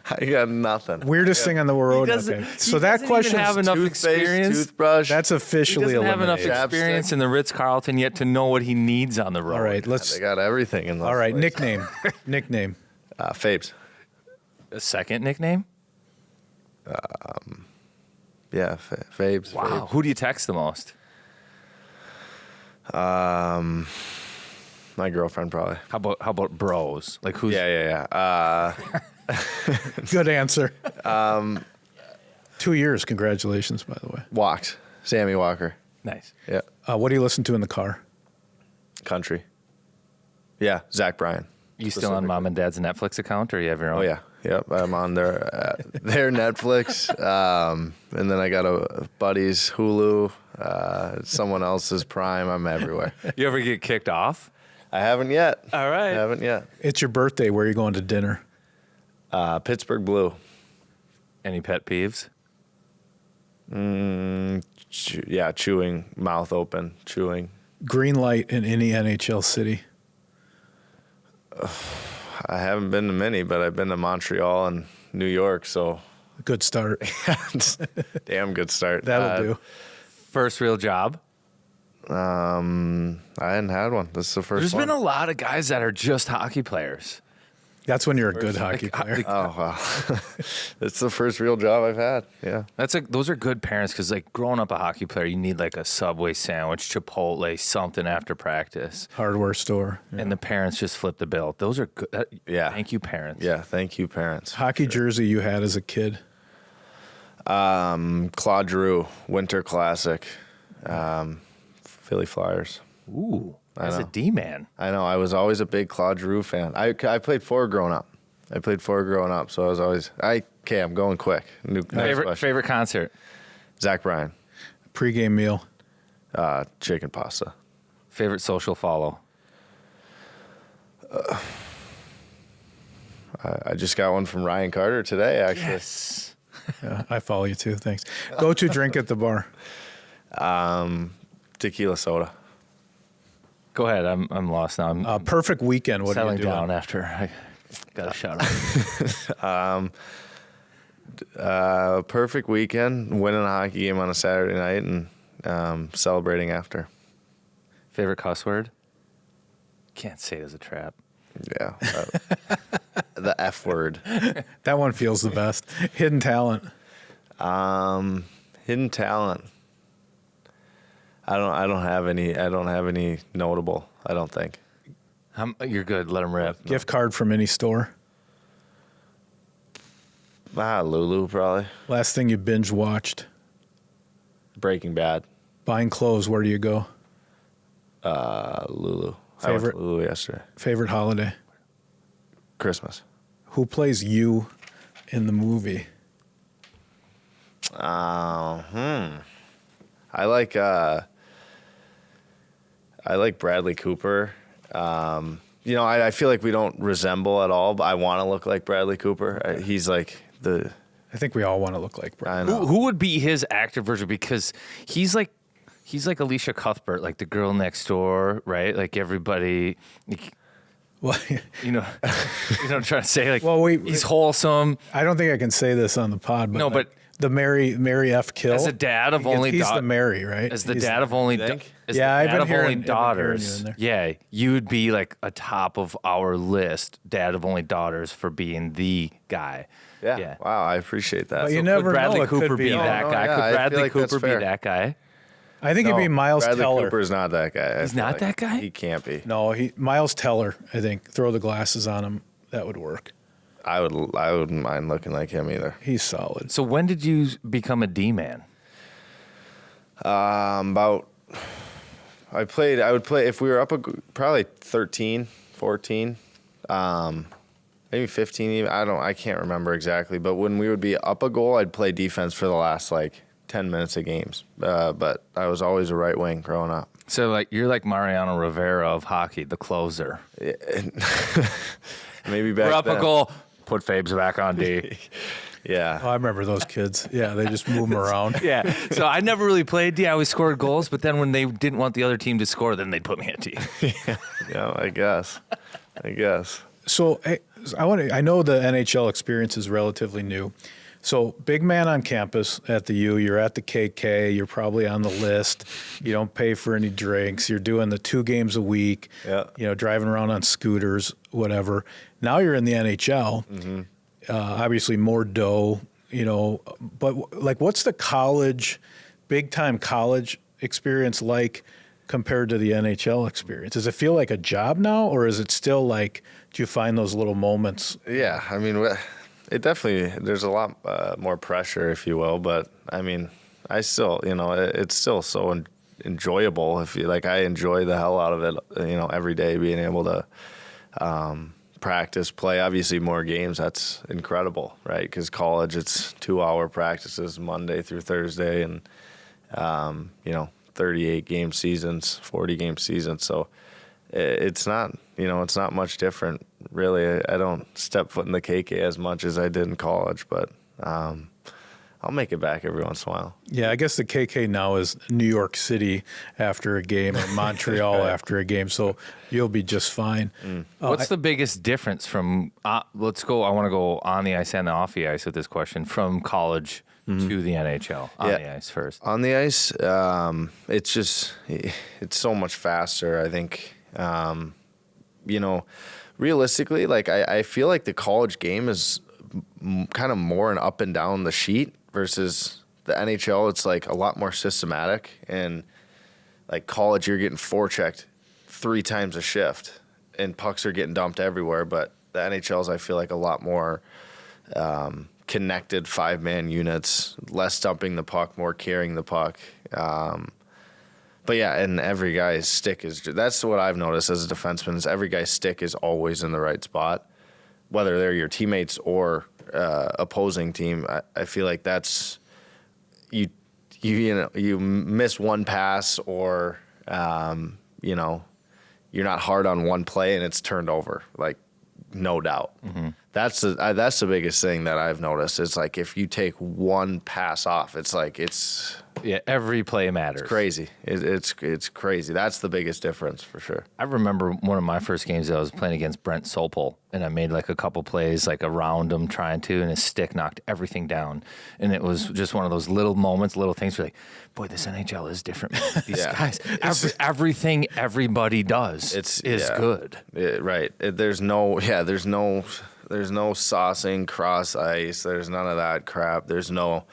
I got nothing. Weirdest thing on the road. Okay. So that question have enough experience. Toothbrush. That's officially He doesn't have enough eliminated. experience in the Ritz-Carlton yet to know what he needs on the road. All right, They got everything in those All right, places. nickname. Fabes. A second nickname? Yeah, Fabes. Wow. Who do you text the most? My girlfriend probably. How about bros? Like who's? Yeah. Good answer. 2 years. Congratulations, by the way. Walked. Sammy Walker. Nice. Yeah. What do you listen to in the car? Country. Yeah, Zach Bryan. You still on mom and dad's Netflix account, or you have your own? Oh yeah. Yep, I'm on their Netflix, and then I got a buddy's Hulu, someone else's Prime. I'm everywhere. You ever get kicked off? I haven't yet. All right. I haven't yet. It's your birthday. Where are you going to dinner? Pittsburgh Blue. Any pet peeves? Chewing, mouth open, chewing. Green light in any NHL city. I haven't been to many, but I've been to Montreal and New York, so Good start. damn good start. That'll do. First real job? I hadn't had one. This is the first There's one. been a lot of guys that are just hockey players. That's when you're a good hockey player. Oh, wow. It's the first real job I've had. Yeah. Those are good parents, because like growing up a hockey player, you need like a Subway sandwich, Chipotle, something after practice, Hardware store. Yeah. and the parents just flip the bill. Those are good. Yeah. Thank you, parents. Yeah. Thank you, parents. Hockey jersey you had as a kid. Claude Giroux, Winter Classic. Philly Flyers. Ooh, I as a know. D-man. I know. I was always a big Claude Giroux fan. I played forward growing up. So I was always. I'm going quick. Next question. Favorite concert? Zach Bryan. Pre-game meal. Chicken pasta. Favorite social follow? I just got one from Ryan Carter today, actually. Yes. Yeah, I follow you too. Thanks. Go to drink at the bar. Tequila soda. Go ahead. I'm lost now. I'm Perfect weekend. What are you settling doing? down after I got a shout out. Perfect weekend. Winning a hockey game on a Saturday night and celebrating after. Favorite cuss word? Can't say it as a trap. Yeah. The F word. That one feels the best. Hidden talent. Hidden talent. I don't have any notable, I don't think. You're good. Let him rip. Gift card from any store. Lulu probably. Last thing you binge watched. Breaking Bad. Buying clothes. Where do you go? Lulu. I went Favorite- to Lulu yesterday. Favorite holiday. Christmas. Who plays you in the movie? I like Bradley Cooper. I feel like we don't resemble at all, but I want to look like Bradley Cooper. He's like the. I think we all want to look like Brad. I know. Who would be his actor version? Because he's like Alicia Cuthbert, like the girl next door, right? Like everybody, Well, I'm trying to say, like, Well, he's wholesome. I don't think I can say this on the pod, but No, like, but- the Mary F. Kill. As a dad of He's only the daughters, Mary, right? as the He's- dad of only, think? as Yeah, the I've dad been of hearing- only I've been hearing you daughters, in there. yeah, you would be like a top of our list, dad of only daughters, for being the guy. Yeah. Wow, I appreciate that. But you Could never Bradley know. It could Cooper be. be Oh, that no, guy? yeah, I Could feel Bradley like that's Cooper be fair. that guy? I think it'd be Miles Bradley Teller. Cooper's not that guy. He's not that guy? He can't be. No, Miles Teller. I think throw the glasses on him. That would work. I wouldn't mind looking like him either. He's solid. So when did you become a D-man? I would play if we were up probably 13, 14, maybe 15 even. I can't remember exactly, but when we would be up a goal, I'd play defense for the last like 10 minutes of games. But I was always a right wing growing up. So like you're like Mariano Rivera of hockey, the closer. Maybe back We're up then. a goal, put Fabes back on D. Yeah. Oh, I remember those kids. Yeah, they just move them around. Yeah. So I never really played D. I always scored goals, but then when they didn't want the other team to score, then they'd put me at D. Yeah, I guess. So hey, I know the NHL experience is relatively new. So big man on campus at the U, you're at the KK, you're probably on the list. You don't pay for any drinks. You're doing the 2 games a week. Yeah. Driving around on scooters, whatever. Now you're in the NHL. Mm-hmm. Obviously more dough, but like what's the big time college experience like compared to the NHL experience? Does it feel like a job now, or is it still like, do you find those little moments? Yeah, I mean, it definitely, there's a lot more pressure, if you will, but I mean, I still, it's still so enjoyable. I enjoy the hell out of it, every day, being able to practice, play, obviously more games. That's incredible, right? Because college, it's 2-hour practices Monday through Thursday, and 38 game seasons, 40 game seasons. So it's not, it's not much different, really. I don't step foot in the KK as much as I did in college, but I'll make it back every once in a while. Yeah, I guess the KK now is New York City after a game or Montreal after a game, so you'll be just fine. What's the biggest difference from, let's go, I want to go on the ice and off the ice with this question, from college to the NHL? On the ice first. On the ice, it's so much faster. I think, realistically, like I feel like the college game is kind of more an up and down the sheet versus the NHL. It's like a lot more systematic, and like college, you're getting forechecked 3 times a shift, and pucks are getting dumped everywhere. But the NHL's, I feel like, a lot more connected 5-man units, less dumping the puck, more carrying the puck. But yeah, and every guy's stick that's what I've noticed as a defenseman is every guy's stick is always in the right spot, whether they're your teammates or opposing team. I feel like that's you miss one pass or you're not hard on one play and it's turned over, like no doubt. Mm-hmm. That's the biggest thing that I've noticed. It's like if you take one pass off, it's like every play matters. It's crazy. It's crazy. That's the biggest difference for sure. I remember one of my first games I was playing against Brent Sopel, and I made like a couple plays like around him trying to, and his stick knocked everything down. And it was just one of those little moments, little things where like, boy, this NHL is different, man. These guys, everything everybody does is good. Right. There's no saucing cross ice. There's none of that crap. There's no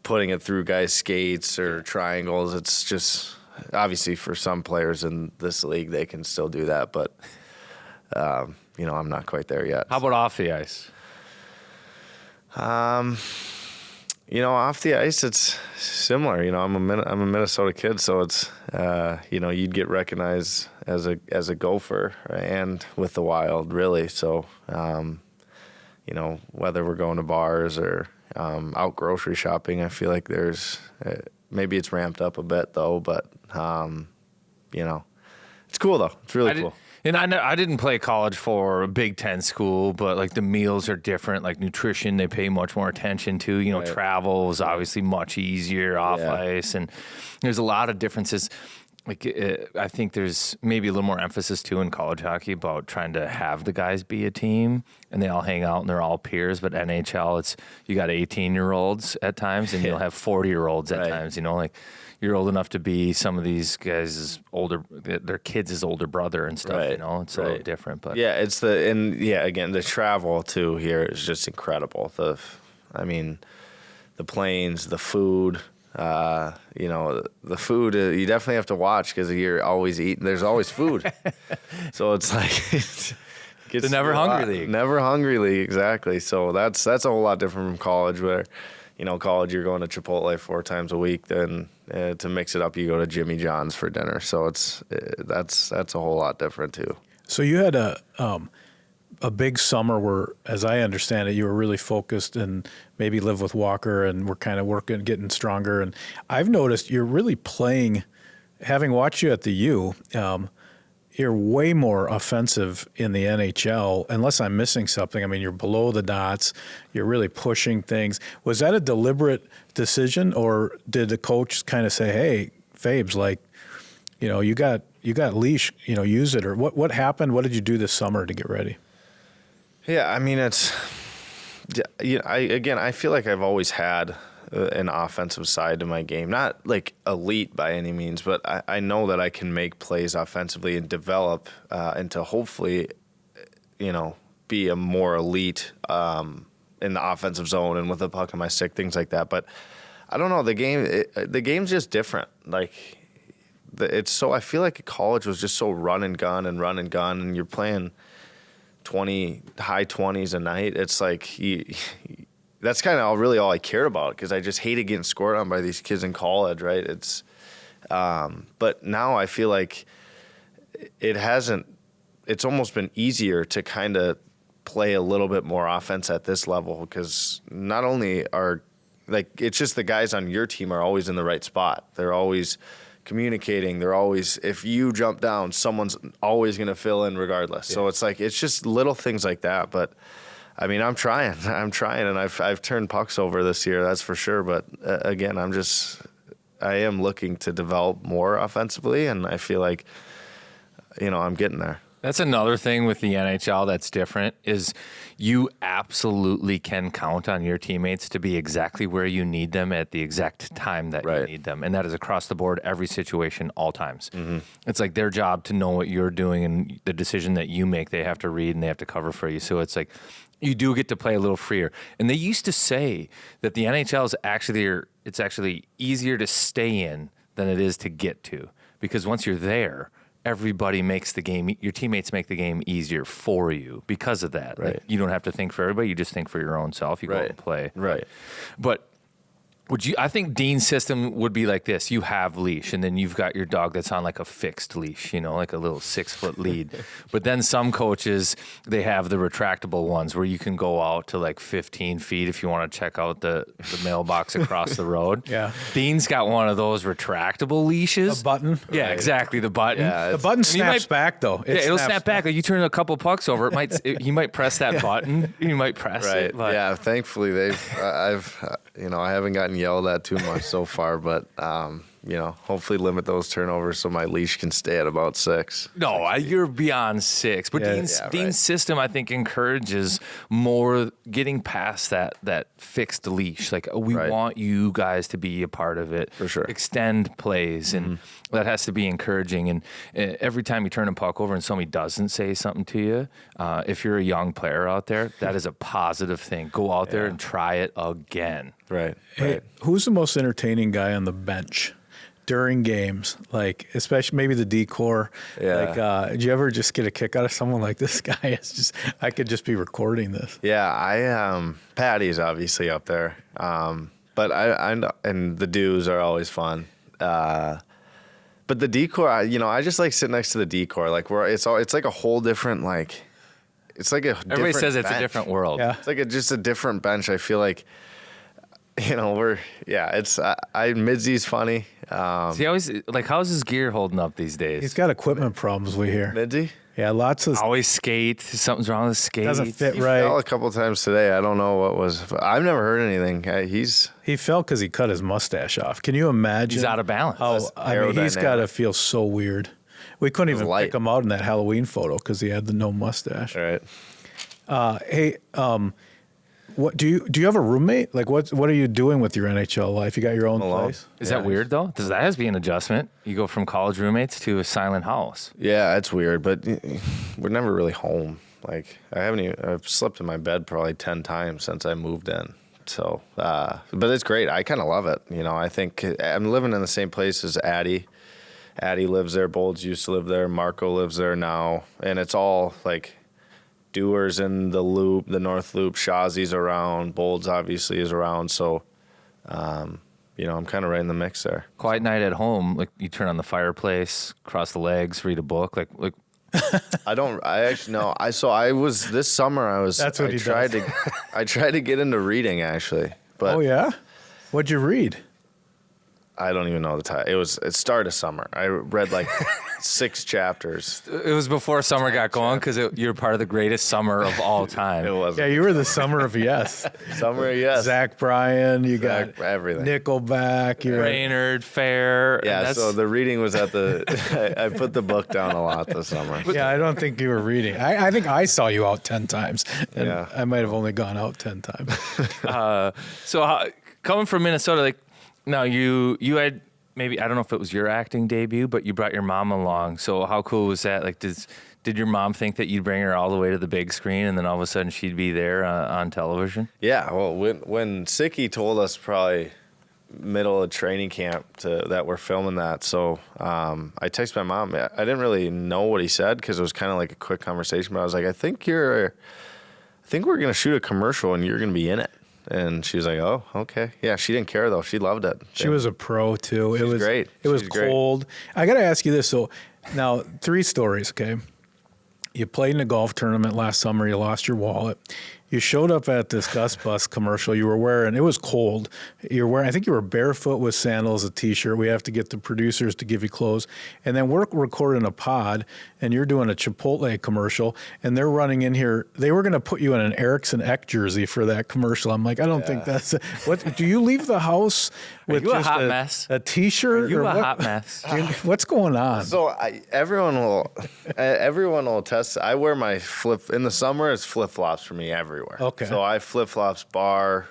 putting it through guys' skates or triangles. It's just obviously for some players in this league they can still do that, but I'm not quite there yet. How about off the ice? Off the ice it's similar. I'm a Minnesota kid, so it's you'd get recognized as a Gopher and with the Wild, really. So whether we're going to bars or out grocery shopping, I feel like there's maybe it's ramped up a bit though, but it's cool though. It's really cool. And I didn't play college for a Big Ten school, but like the meals are different. Like nutrition, they pay much more attention to. Right. Travel is obviously much easier off ice, and there's a lot of differences. Like I think there's maybe a little more emphasis too in college hockey about trying to have the guys be a team and they all hang out and they're all peers. But NHL, it's you got 18-year-olds at times and you'll have 40-year-olds at times. Like you're old enough to be some of these guys' their kids' older brother and stuff. Right. It's a little different. But again the travel too here is just incredible. The planes, the food. The food, you definitely have to watch because you're always eating. There's always food. So it's like, the Never Hungry League. Never Hungry League, exactly. So that's a whole lot different from college where, college you're going to Chipotle 4 times a week. Then to mix it up, you go to Jimmy John's for dinner. So that's a whole lot different too. So you had a big summer where, as I understand it, you were really focused and maybe live with Walker and were kind of working, getting stronger. And I've noticed you're really playing, having watched you at the U, you're way more offensive in the NHL, unless I'm missing something. I mean, you're below the dots. You're really pushing things. Was that a deliberate decision, or did the coach kind of say, hey, Fabes, you got leash, use it? Or what happened? What did you do this summer to get ready? Yeah, I mean, I feel like I've always had an offensive side to my game. Not like elite by any means, but I know that I can make plays offensively and develop into hopefully, be a more elite in the offensive zone and with the puck on my stick, things like that. But I don't know, the game's just different. Like I feel like college was just so run and gun, and you're playing 20 high 20s a night. It's like that's kind of really all I cared about because I just hated getting scored on by these kids in college, right? It's but now I feel like it's almost been easier to kind of play a little bit more offense at this level because not only it's just the guys on your team are always in the right spot. They're always communicating. They're always, if you jump down, someone's always going to fill in regardless. Yeah. So it's like, it's just little things like that. But I mean, I'm trying and I've turned pucks over this year, that's for sure. But again, I am looking to develop more offensively, and I feel like, I'm getting there. That's another thing with the NHL that's different is you absolutely can count on your teammates to be exactly where you need them at the exact time that you need them. And that is across the board, every situation, all times. Mm-hmm. It's like their job to know what you're doing, and the decision that you make, they have to read and they have to cover for you. So it's like you do get to play a little freer. And they used to say that the NHL is actually easier to stay in than it is to get to, because once you're there, everybody makes the game, your teammates make the game easier for you because of that. Right. Like, you don't have to think for everybody, you just think for your own self. You go out and play. Right. But I think Dean's system would be like this. You have leash, and then you've got your dog that's on like a fixed leash, like a little 6-foot lead. But then some coaches, they have the retractable ones where you can go out to like 15 feet if you want to check out the mailbox across the road. Yeah. Dean's got one of those retractable leashes. A button? Yeah, Right. exactly, the button. Yeah, The button snaps back, though. It'll snap back. Like you turn a couple pucks over, he might press that button. You might press Right. it. But Yeah. Thankfully, I haven't gotten yelled at too much so far, but hopefully limit those turnovers so my leash can stay at about 6. No, you're beyond 6. But Yeah. Dean's, Yeah, right. Dean's system, I think, encourages more getting past that fixed leash. Like, we Right. want you guys to be a part of it. For sure. Extend plays, and that has to be encouraging. And every time you turn a puck over and somebody doesn't say something to you, if you're a young player out there, that is a positive thing. Go out there and try it again. Right. Hey, Right. who's the most entertaining guy on the bench during games? Like, especially maybe the decor. Yeah. Like, did you ever just get a kick out of someone like this guy? It's just, I could just be recording this. Yeah, Patty's obviously up there, but I and the dues are always fun. But the decor, I just like sitting next to the decor. Like it's like a whole different like. It's like a. Everybody says it's a different world. Yeah. It's like just a different bench. I feel like. It's Midsy's funny. See, always like, how's his gear holding up these days? He's got equipment problems, we hear. Midsy? Yeah, lots of always skate. Something's wrong with the skate. doesn't fit He right. fell a couple times today. I don't know what was. I've never heard anything. He fell because he cut his mustache off. Can you imagine? He's out of balance. How, he's aerodynamic. got to feel so weird. We couldn't even light. pick him out in that Halloween photo because he had the no mustache. All right. Hey, what do you have a roommate? Like, what are you doing with your NHL life? You got your own Alone. place? Is that weird though? Does that has to be an adjustment? You go from college roommates to a silent house. Yeah, it's weird, but we're never really home. Like I've slept in my bed probably 10 times since I moved in. So, but it's great. I kind of love it. I think I'm living in the same place as Addie. Addie lives there. Bolds used to live there. Marco lives there now, and it's all like Doers in the loop, the North Loop. Shawzy's around. Bolds obviously is around. So, I'm kind of right in the mix there. Quiet night at home, like you turn on the fireplace, cross the legs, read a book, like I actually no. I was this summer. That's what I he tried does. I tried to get into reading actually, but Oh yeah, what'd you read? I don't even know the title. It started of summer. I read like 6 chapters. it was before summer got going because you're part of the greatest summer of all time. It was Yeah, you were the summer of yes. summer. Yes, Zach Bryan, you got everything. Nickelback. You're Raynard, Fair. Yeah, so the reading was at the. I put the book down a lot this summer. Yeah, I don't think you were reading. I think I saw you out 10 times, and Yeah. I might have only gone out 10 times. Coming from Minnesota, like now you had maybe, I don't know if it was your acting debut, but you brought your mom along. So how cool was that? Like, did your mom think that you'd bring her all the way to the big screen and then all of a sudden she'd be there on television? Yeah, well, when Sicky told us probably middle of training camp that we're filming that, so I texted my mom. I didn't really know what he said because it was kind of like a quick conversation, but I was like, I think we're gonna shoot a commercial and you're gonna be in it. And she was like, "Oh, okay." Yeah, she didn't care though. She loved it. She was a pro too. It was great. It was She's great. cold. I got to ask you this. So now 3 stories. Okay, you played in a golf tournament last summer. You lost your wallet. You showed up at this Gus Bus commercial. You were wearing. It was cold. You're wearing. I think you were barefoot with sandals, a t-shirt. We have to get the producers to give you clothes. And then we're recording a pod, and you're doing a Chipotle commercial, and they're running in here. They were going to put you in an Erickson Eck jersey for that commercial. I'm like, I don't think that's. What do you leave the house with? you a just hot mess? A t-shirt? You or a what? hot mess? What's going on? So everyone will attest. I wear my in the summer. It's flip flops for me everywhere. Okay. So I flip flops, bar,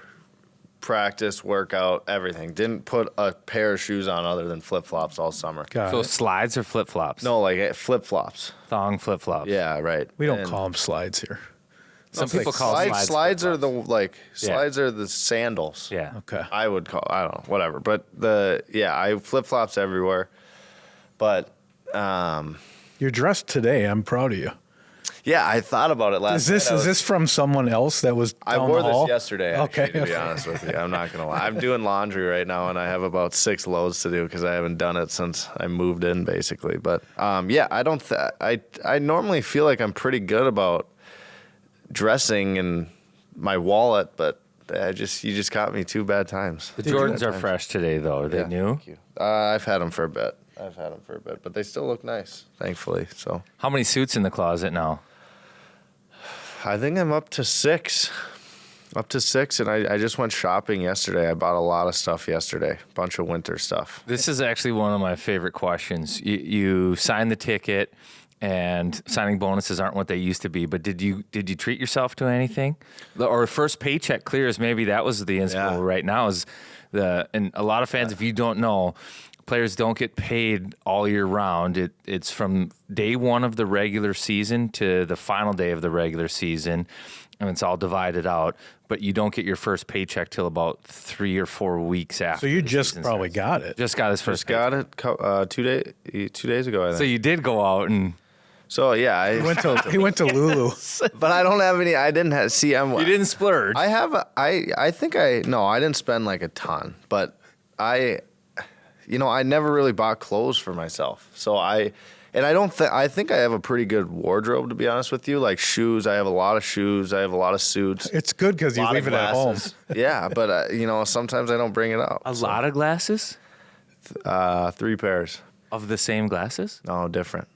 practice, workout, everything. Didn't put a pair of shoes on other than flip flops all summer. Got So it. slides or flip flops? No, like flip flops. Thong flip flops. Yeah, right. We don't And call them slides here. Some people call slides. Slides are the slides Yeah. are the sandals. Yeah. Okay. I would call. I don't know. Whatever. But I flip flops everywhere. But You're dressed today. I'm proud of you. Yeah, I thought about it last night. Is this from someone else that was I down wore the hall? this yesterday, actually, Okay. to be honest with you. I'm not going to lie. I'm doing laundry right now, and I have about 6 loads to do because I haven't done it since I moved in, basically. But, yeah, I don't I normally feel like I'm pretty good about dressing and my wallet, but you just caught me 2 bad times. The Jordans are fresh today, though. Are they new? Thank you. I've had them for a bit. But they still look nice, thankfully. So How many suits in the closet now? I think I'm up to 6. And I just went shopping yesterday. I bought a lot of stuff yesterday, a bunch of winter stuff. This is actually one of my favorite questions. You sign the ticket, and signing bonuses aren't what they used to be. But did you treat yourself to anything? Or first paycheck clears? Maybe that was the inspo. Yeah. Right now is and a lot of fans, if you don't know, players don't get paid all year round. It's from day one of the regular season to the final day of the regular season, and it's all divided out. But you don't get your first paycheck till about 3 or 4 weeks after. So you the just season probably starts. got it. Just got his first. Just got it 2 days ago, I think. So you did go out and So yeah, He went to Lulu. but I don't have any. I didn't have. See, you didn't splurge. I have. I think I didn't spend like a ton, but I never really bought clothes for myself. So I think I have a pretty good wardrobe, to be honest with you. Like shoes, I have a lot of shoes. I have a lot of suits. It's good because you lot of leave it at home. glasses. Yeah, but sometimes I don't bring it out. a lot of glasses 3 pairs. of the same glasses. No, different.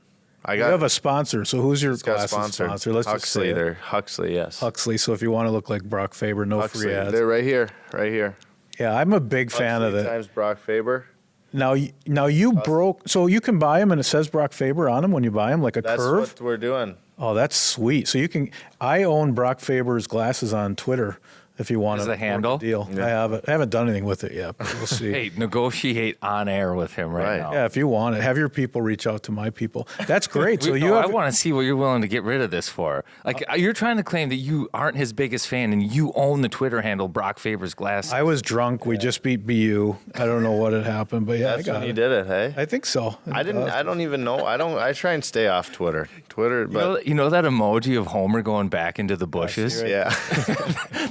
I You got. have a sponsor, so who's your it's got glasses sponsored. sponsor? Let's just say Huxley. it. They're Huxley. Yes. Huxley. So if you want to look like Brock Faber, no free Huxley. ads. They're right here. Right here. Yeah, I'm a big fan of Huxley that. times Brock Faber. Now you broke, so you can buy them and it says Brock Faber on them when you buy them, like a That's curve. what we're doing. Oh, that's sweet. So you can. I own Brock Faber's glasses on Twitter. If you want Is to the handle? deal, Yeah. I have it. I haven't done anything with it yet, but we'll see. Hey, negotiate on air with him right Right. now. Yeah, if you want it, have your people reach out to my people. That's great. So I want to see what you're willing to get rid of this for. Like you're trying to claim that you aren't his biggest fan and you own the Twitter handle Brock Faber's glasses. I was drunk. We just beat BU. I don't know what had happened, but yeah, That's I when got you it. did it, hey? I think so. I didn't. I don't even know. I try and stay off Twitter. But you know that emoji of Homer going back into the bushes? yeah.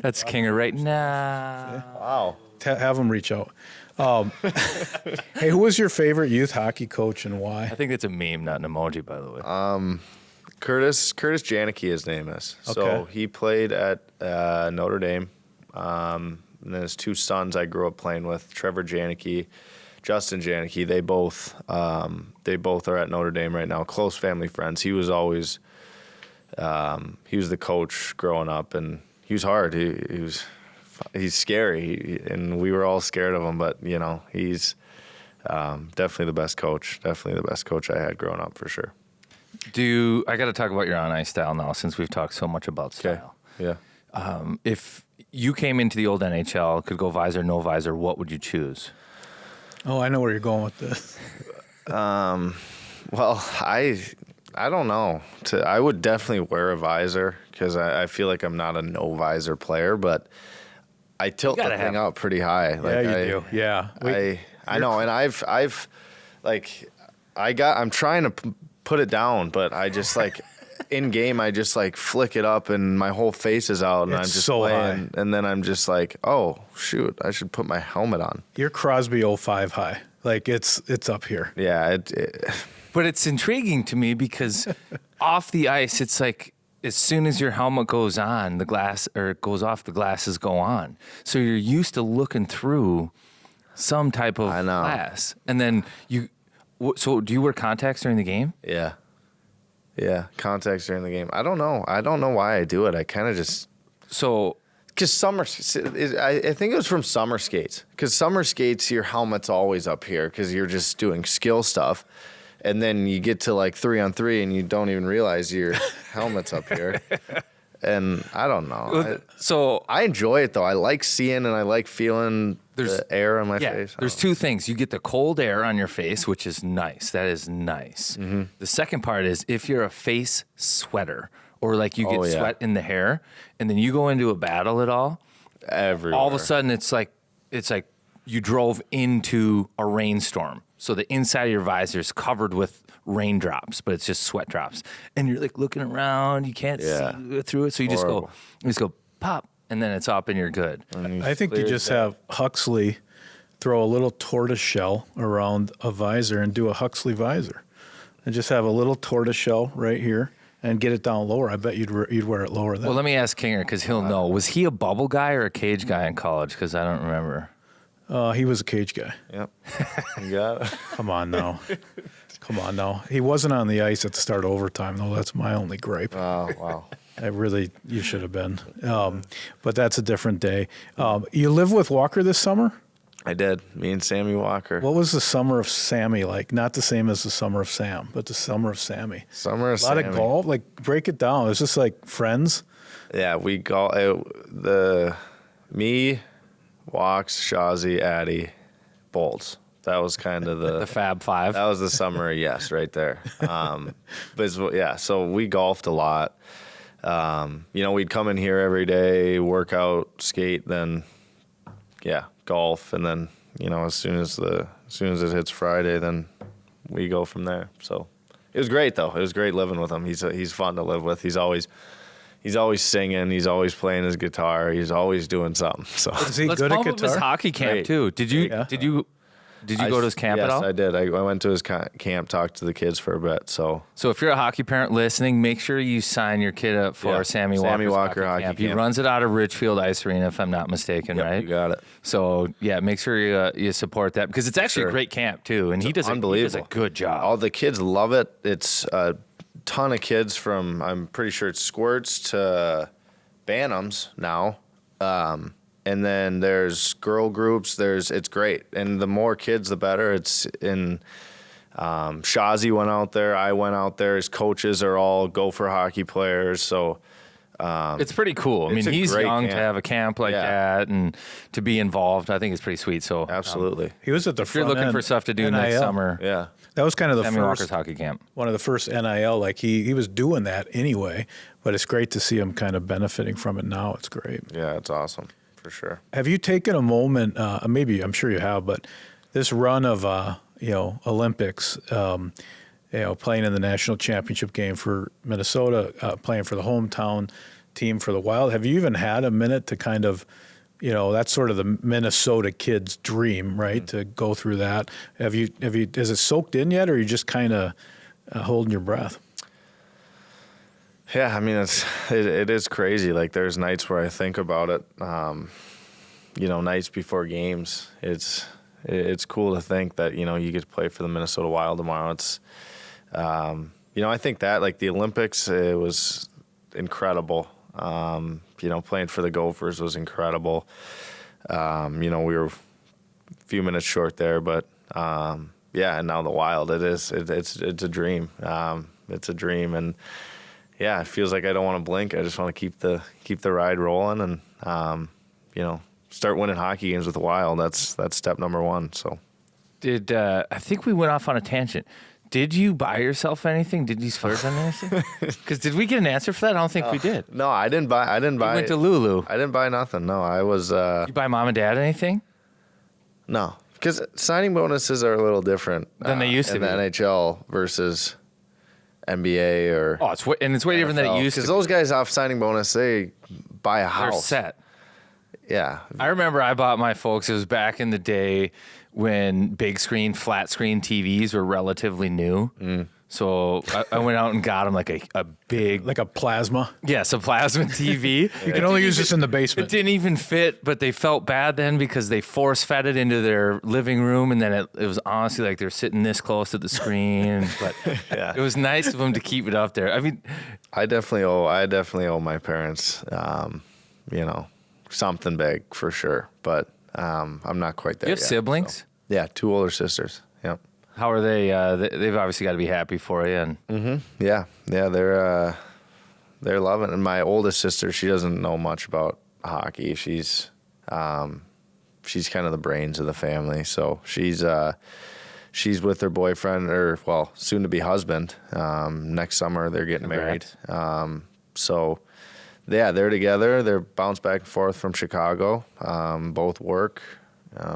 That's Kinger right now. Wow. Have them reach out. Hey, who was your favorite youth hockey coach and I why? think it's a meme, not an emoji, by the way. Curtis Janicki, his name is. So Okay. he played at Notre Dame. And then his 2 sons I grew up playing with, Trevor Janicki, Justin Janicki. They both are at Notre Dame right now. Close family friends. He was always he was the coach growing up, and he was hard. He's scary, and we were all scared of him. But he's definitely the best coach. Definitely the best coach I had growing up, for sure. I got to talk about your on ice style now, since we've talked so much about style. Yeah. If you came into the old NHL, could go visor, no visor, what would you choose? Oh, I know where you're going with this. Well, I don't know. I would definitely wear a visor because I feel like I'm not a no visor player, but I tilt the thing out pretty high. Like Yeah, you do. Yeah. I know, and I'm trying to put it down, but I just like in game I just like flick it up and my whole face is out and I'm It's just so playing, and then I'm just like, oh shoot, I should put my helmet on. You're Crosby 05 high. Like it's up here. Yeah, But it's intriguing to me because off the ice, it's like as soon as your helmet goes on, the glasses go on. So you're used to looking through some type of I know. glass. And then so do you wear contacts during the game? Yeah, contacts during the game. I don't know why I do it. I kind of just So because I think it was from summer skates. Because summer skates, your helmet's always up here because you're just doing skill stuff, and then you get to like 3-on-3 and you don't even realize your helmet's up here. And I don't know. so I enjoy it though. I like seeing and I like feeling the air on my face. There's 2 things. You get the cold air on your face, which is nice. That is nice. Mm-hmm. The second part is if you're a face sweater or like you get Oh, yeah. sweat in the hair and then you go into a battle at all Everywhere. of a sudden it's like you drove into a rainstorm. So the inside of your visor is covered with raindrops, but it's just sweat drops. And you're like looking around, you can't see through it. So you just go pop, and then it's up and you're good. I think you just have Huxley throw a little tortoise shell around a visor and do a Huxley visor. And just have a little tortoise shell right here and get it down lower. I bet you'd wear it lower than. Well, let me ask Kinger because he'll know. Was he a bubble guy or a cage guy in college? Because I don't remember. He was a cage guy. Yep. You got it. Come on now. He wasn't on the ice at the start of overtime, though. That's my only gripe. Oh, wow. You should have been. But that's a different day. You live with Walker this summer? I did. Me and Sammy Walker. What was the summer of Sammy like? Not the same as the summer of Sam, but the summer of Sammy. Summer of A lot Sammy. of golf? Like, break it down. It's just like friends? Yeah, we golf. Me, Walks, Shazi, Addy, Bolts. That was kind of The Fab Five. That was the summer, yes, right there. So we golfed a lot. We'd come in here every day, work out, skate, then, golf, and then, as soon as it hits Friday, then we go from there. So it was great, though. It was great living with him. He's fun to live with. He's always singing. He's always playing his guitar. He's always doing something. So Is he Let's good at pump up his guitar? hockey camp Great. too. Did you go to his camp at all? Yes, I did. I went to his camp, talked to the kids for a bit. So if you're a hockey parent listening, make sure you sign your kid up for Sammy Walker hockey camp. He camp. runs it out of Ridgefield Ice Arena, if I'm not mistaken, Yep, right? you got it. So make sure you support that because it's actually a great camp too, and he does a good job. All the kids love it. It's a ton of kids from, I'm pretty sure it's Squirts to Bantams now. And then there's girl groups. It's great. And the more kids, the better. It's in Shazi went out there. I went out there. His coaches are all Gopher hockey players. So it's pretty cool. I mean, he's young to have a camp like that and to be involved. I think it's pretty sweet. So absolutely. He was at the if you're looking for stuff to do next summer, Yeah. That was kind of the Sammy Walker's first hockey camp. one of the first NIL. Like he was doing that anyway, but it's great to see him kind of benefiting from it now. It's great. Yeah, it's awesome for sure. Have you taken a moment? Maybe I'm sure you have, but this run of Olympics, playing in the national championship game for Minnesota, playing for the hometown team for the Wild. Have you even had a minute to kind of, that's sort of the Minnesota kid's dream, right? To go through that. Has it soaked in yet, or are you just kind of holding your breath? Yeah, I mean, it is crazy. Like, there's nights where I think about it, nights before games. It's cool to think that, you get to play for the Minnesota Wild tomorrow. It's, I think that, like, the Olympics, it was incredible. Playing for the Gophers was incredible. We were a few minutes short there, but, and now the Wild, it's a dream. It's a dream, and it feels like I don't want to blink. I just want to keep the ride rolling and, start winning hockey games with the Wild. That's step number one. So, I think we went off on a tangent. Did you buy yourself anything? Did you splurge on anything? Because did we get an answer for that? I don't think we did. No, I didn't buy. You went to Lulu. I didn't buy nothing. No, I was. You buy mom and dad anything? No, because signing bonuses are a little different than they used to in be. the NHL versus NBA or. Oh, it's way different than it used to. Because those guys off signing bonus, they buy a house. They're set. Yeah. I remember I bought my folks. It was back in the day when big screen, flat screen TVs were relatively new. So I went out and got them like a big, Like a plasma. yes, a plasma TV. You can only use this in the It basement. didn't even fit, but they felt bad then because they force fed it into their living room, and then it was honestly like they're sitting this close to the screen. But it was nice of them to keep it up there. I mean, I definitely owe my parents, something big for sure. But I'm not quite there. you have yet, siblings? so. Yeah, 2 older sisters. Yep. How are they? They've obviously got to be happy for you. And Yeah, they're loving it. And my oldest sister, she doesn't know much about hockey. She's kind of the brains of the family. So she's with her boyfriend, or soon to be husband. Next summer they're getting married. They're together. They're bounced back and forth from Chicago. Both work.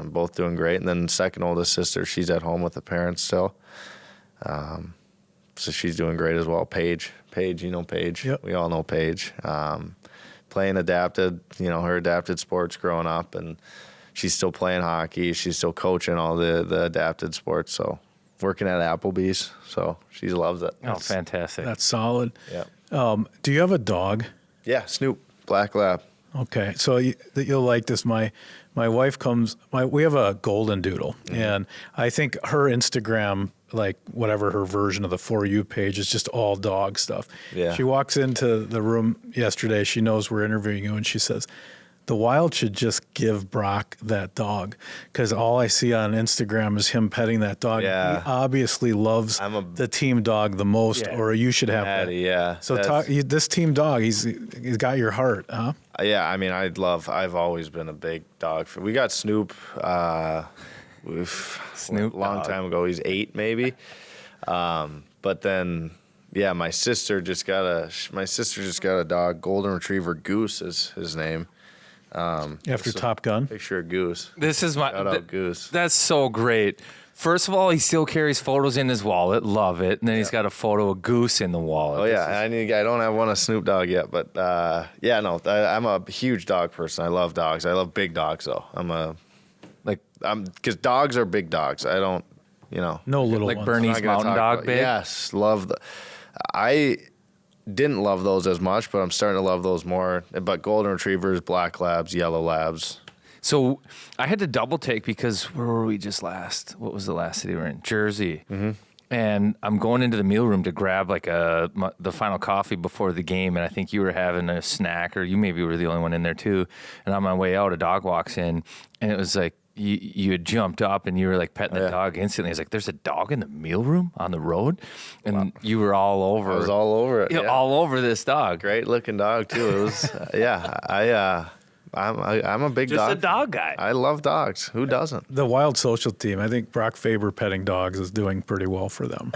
Both doing great. And then second oldest sister, she's at home with the parents still. So she's doing great as well. Paige, you know Paige. Yep. We all know Paige. Playing adapted, her adapted sports growing up, and she's still playing hockey. She's still coaching all the adapted sports. So working at Applebee's. So she loves it. Oh, fantastic. That's solid. Yeah. Do you have a dog? Yeah, Snoop, Black Lab. Okay, so you'll like this. My wife we have a golden doodle, and I think her Instagram, like whatever her version of the For You page, is just all dog stuff. Yeah. She walks into the room yesterday. She knows we're interviewing you, and she says, "The Wild should just give Brock that dog, because all I see on Instagram is him petting that dog. Yeah. He obviously loves the team dog the most, or you should have that. Patty, yeah. So this team dog, he's got your heart, huh? Yeah, I mean, I've always been a big dog fan. We got Snoop, Snoop a long dog. time ago. He's 8 maybe. But then, yeah, my sister just got a dog. Golden Retriever Goose is his name. After Top Gun. Picture of Goose. This is my. Shout out Goose. That's so great. First of all, he still carries photos in his wallet. Love it. And then he's got a photo of Goose in the wallet. Oh yeah, I don't have one of Snoop Dogg yet, but yeah, no, I'm a huge dog person. I love dogs. I love big dogs though. Because dogs are big dogs. I don't, No little like ones. Bernie's I'm not gonna Mountain talk Dog about- big. Yes, love the. I didn't love those as much, but I'm starting to love those more. But golden retrievers, black labs, yellow labs. So I had to double take because where were we just last? What was the last city we were in? Jersey. Mm-hmm. And I'm going into the meal room to grab like the final coffee before the game. And I think you were having a snack, or you maybe were the only one in there too. And on my way out, a dog walks in, and it was like you had jumped up and you were like petting the dog instantly. He's like, "There's a dog in the meal room on the road," and you were all over. I was all over it. Yeah, all over this dog. Great looking dog too. It was I'm a big Just dog. a dog guy. I love dogs. Who doesn't? The Wild social team, I think Brock Faber petting dogs is doing pretty well for them.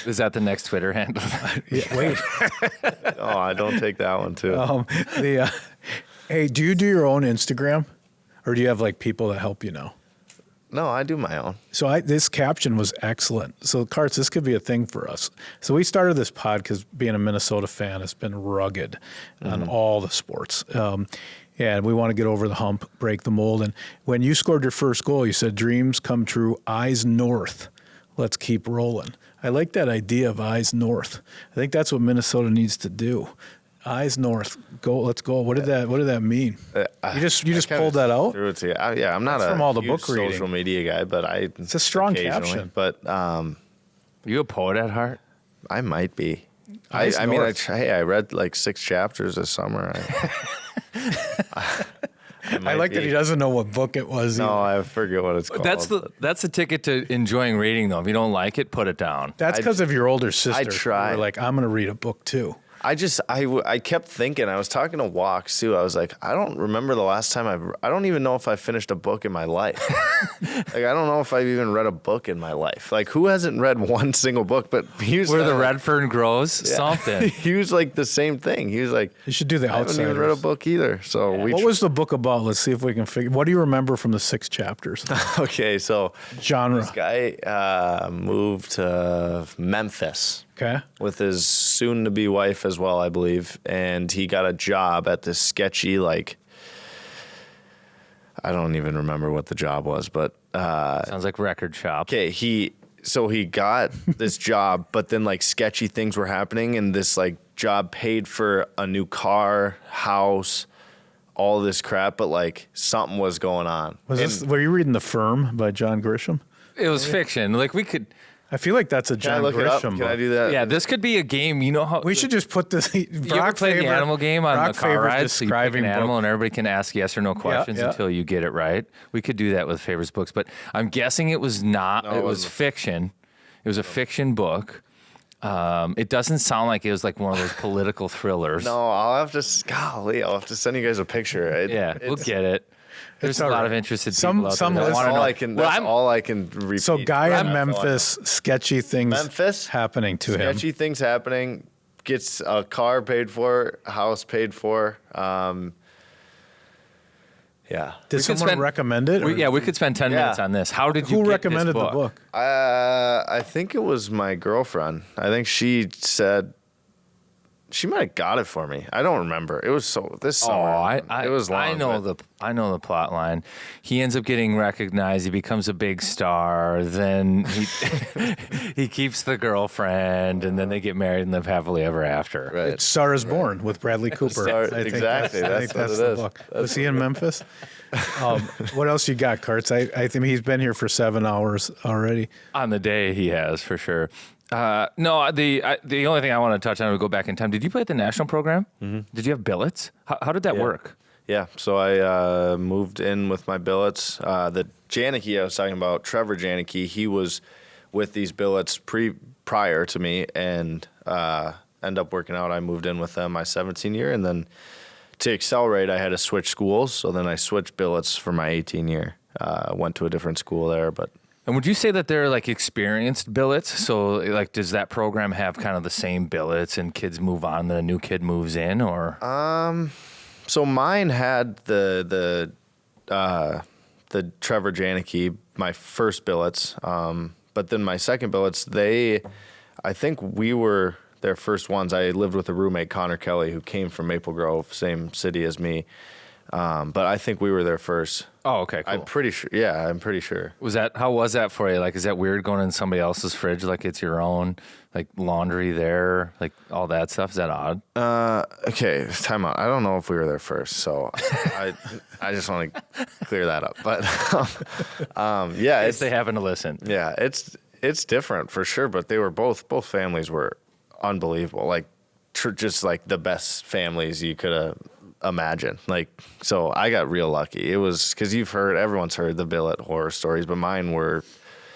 Is that the next Twitter handle? Yeah, wait. Oh, I don't take that one too. Hey, do you do your own Instagram, or do you have like people that help you now? No, I do my own. So this caption was excellent. So, Karts, this could be a thing for us. So we started this pod because being a Minnesota fan has been rugged on all the sports. And we want to get over the hump, break the mold. And when you scored your first goal, you said, "Dreams come true, eyes north. Let's keep rolling." I like that idea of eyes north. I think that's what Minnesota needs to do. Eyes north, go. Let's go. What did that mean? You just pulled that out. Threw it to you. I'm not That's from all the huge book reading. social media guy, but It's a strong occasionally. caption. But You a poet at heart? I might be. Eyes I mean, north. I read like 6 chapters this summer. I like that he doesn't know what book it was. No, I forget what it's called. That's the ticket to enjoying reading, though. If you don't like it, put it down. That's because of your older sister. I tried. You were like, I'm going to read a book too. I kept thinking, I was talking to Walks too. I was like, I don't remember the last time I don't even know if I finished a book in my life. Like, I don't know if I've even read a book in my life. Like, who hasn't read one single book? But he was Where the red fern grows, something. He was like the same thing. He was like, You should do The I haven't even read a Outsiders. book either. So What was the book about? Let's see if we can figure. What do you remember from the 6 chapters? okay? So Genre. this guy moved to Memphis Okay. with his soon-to-be wife as well, I believe, and he got a job at this sketchy, like, I don't even remember what the job was, but Sounds like record shop. okay, he got this job, but then like sketchy things were happening, and this like job paid for a new car, house, all this crap, but like something was going on. Were you reading The Firm by John Grisham? It was fiction. Like we could. I feel like that's a Can I John look it up? Grisham Can I book. do that? Yeah, this could be a game. You know how We should just put this. You ever play the animal game on the car ride? So you pick an animal and everybody can ask yes or no questions yeah. until you get it right. We could do that with Faber's books, but I'm guessing it was not. No, it it was wasn't. fiction. It was a fiction book. It doesn't sound like it was like one of those political thrillers. No, I'll have to send you guys a picture. Yeah, we'll get it. There's a all lot right. of interested Some- people out some there that listeners- want to All know. I can. Well, That's I'm- all I can repeat. So, guy in That's all I know. Memphis, sketchy things Memphis? happening to him. Sketchy things happening. Gets a car paid for, a house paid for. Yeah. Did someone recommend it? We could spend 10 minutes on this. How did you Who get recommended this the book? I think it was my girlfriend. I think she said she might have got it for me. I don't remember. It was this summer. It was long. I know the plot line. He ends up getting recognized. He becomes a big star. Then he keeps the girlfriend, and then they get married and live happily ever after. Right. It's Star is Born with Bradley Cooper. Exactly. That's the book. Was he in Memphis? What else you got, Kurtz? I think he's been here for 7 hours already. On the day he has, for sure. No, the only thing I want to touch on, we go back in time. Did you play at the national program? Mm-hmm. Did you have billets? How did that work? Yeah, so I moved in with my billets. The Janicki I was talking about, Trevor Janicki, he was with these billets prior to me and ended up working out. I moved in with them my 17 year, and then to accelerate, I had to switch schools. So then I switched billets for my 18 year. Went to a different school there, but. And would you say that they're like experienced billets? So like, does that program have kind of the same billets and kids move on, then a new kid moves in, or? So mine had the Trevor Janicki, my first billets. But then my second billets, I think we were their first ones. I lived with a roommate, Connor Kelly, who came from Maple Grove, same city as me. But I think we were there first. Oh, okay, cool. I'm pretty sure. Yeah, I'm pretty sure. How was that for you? Like, is that weird going in somebody else's fridge like it's your own? Like laundry there, like all that stuff? Is that odd? Okay, time out. I don't know if we were there first, so I just want to clear that up. But yeah, if they happen to listen. Yeah, it's different for sure. But they were both families were unbelievable. Like just like the best families you could have imagine. Like, so I got real lucky. It was because everyone's heard the billet horror stories, but mine were,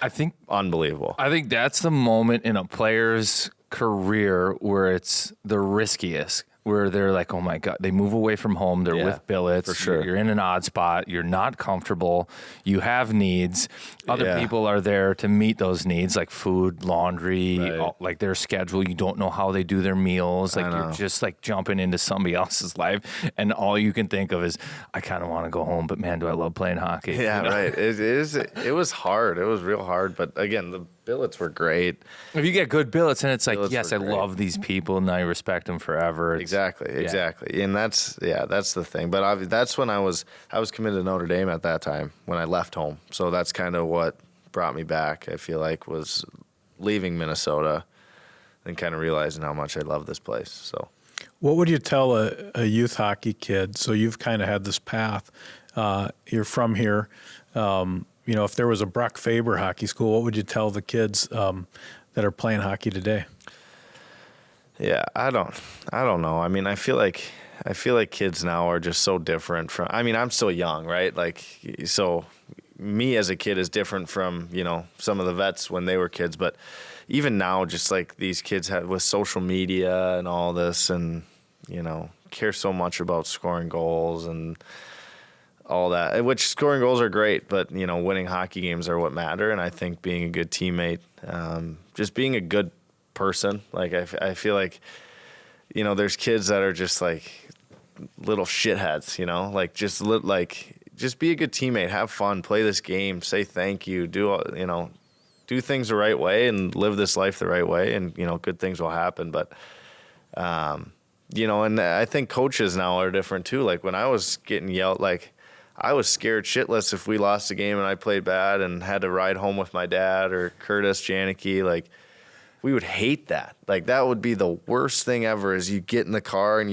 I think, unbelievable. I think that's the moment in a player's career where it's the riskiest, where they're like, oh my God, they move away from home. They're with billets. For sure. You're in an odd spot. You're not comfortable. You have needs. Other people are there to meet those needs, like food, laundry, like their schedule. You don't know how they do their meals. Like you're just like jumping into somebody else's life. And all you can think of is, I kind of want to go home, but man, do I love playing hockey. Yeah, you know? Right. It was hard. It was real hard. But again, the billets were great. If you get good billets, and it's like, billets yes, I love these people, and I respect them forever. Exactly. And that's the thing. But that's when I was committed to Notre Dame at that time when I left home. So that's kind of what brought me back, I feel like, was leaving Minnesota and kind of realizing how much I love this place. So what would you tell a youth hockey kid? So you've kind of had this path. You're from here. If there was a Brock Faber hockey school, what would you tell the kids that are playing hockey today? Yeah, I don't know. I mean, I feel like kids now are just so different from. I mean, I'm still young, right? Like, so me as a kid is different from some of the vets when they were kids. But even now, just like these kids have with social media and all this, and care so much about scoring goals and all that. Which scoring goals are great, but winning hockey games are what matter. And I think being a good teammate, just being a good person. Like I feel like, there's kids that are just like little shitheads, like just be a good teammate, have fun, play this game, say thank you, do things the right way and live this life the right way, and good things will happen. But and I think coaches now are different too. Like when I was getting yelled, like I was scared shitless if we lost a game and I played bad and had to ride home with my dad or Curtis Janicki, like. We would hate that. Like that would be the worst thing ever. Is you get in the car and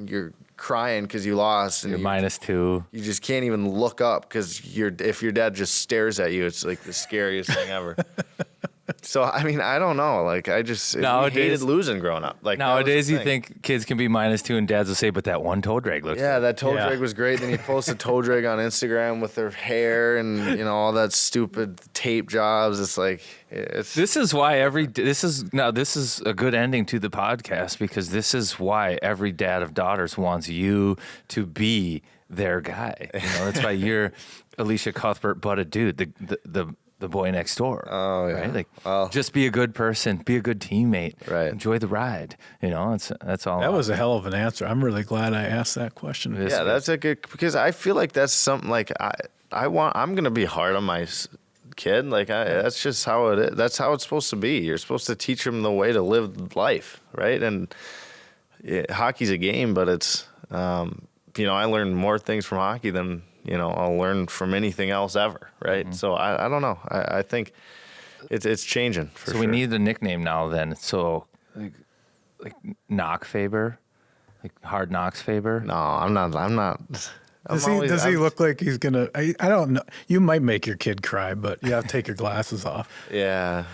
you're crying because you lost and you're -2. You just can't even look up because if your dad just stares at you, it's like the scariest thing ever. So I mean, I don't know. Like I just hated losing growing up. Like nowadays, you think kids can be -2 and dads will say, "But that one toe drag looks." Yeah, that toe drag was great. Then you post a toe drag on Instagram with their hair and all that stupid tape jobs. It's like This is why this is a good ending to the podcast, because this is why every dad of daughters wants you to be their guy. That's why you're Alicia Cuthbert, but a dude. The the boy next door. Oh, yeah. Right? Like, Well- just be a good person, be a good teammate, Right. enjoy the ride. You know, that's all. That was a hell of an answer. I'm really glad I asked that question. It is. Yeah, that's a good, because I feel like that's something like I'm gonna be hard on my kid. Like that's just how it is. That's how it's supposed to be. You're supposed to teach them the way to live life, right? And hockey's a game, but it's I learned more things from hockey than I'll learn from anything else ever, right? Mm-hmm. So I don't know. I think it's changing for So sure. we need a nickname now then. So like Knock Faber, like Hard Knocks Faber. No, I'm not. Does he look like he's gonna? I don't know. You might make your kid cry, but you have to take your glasses off. Yeah,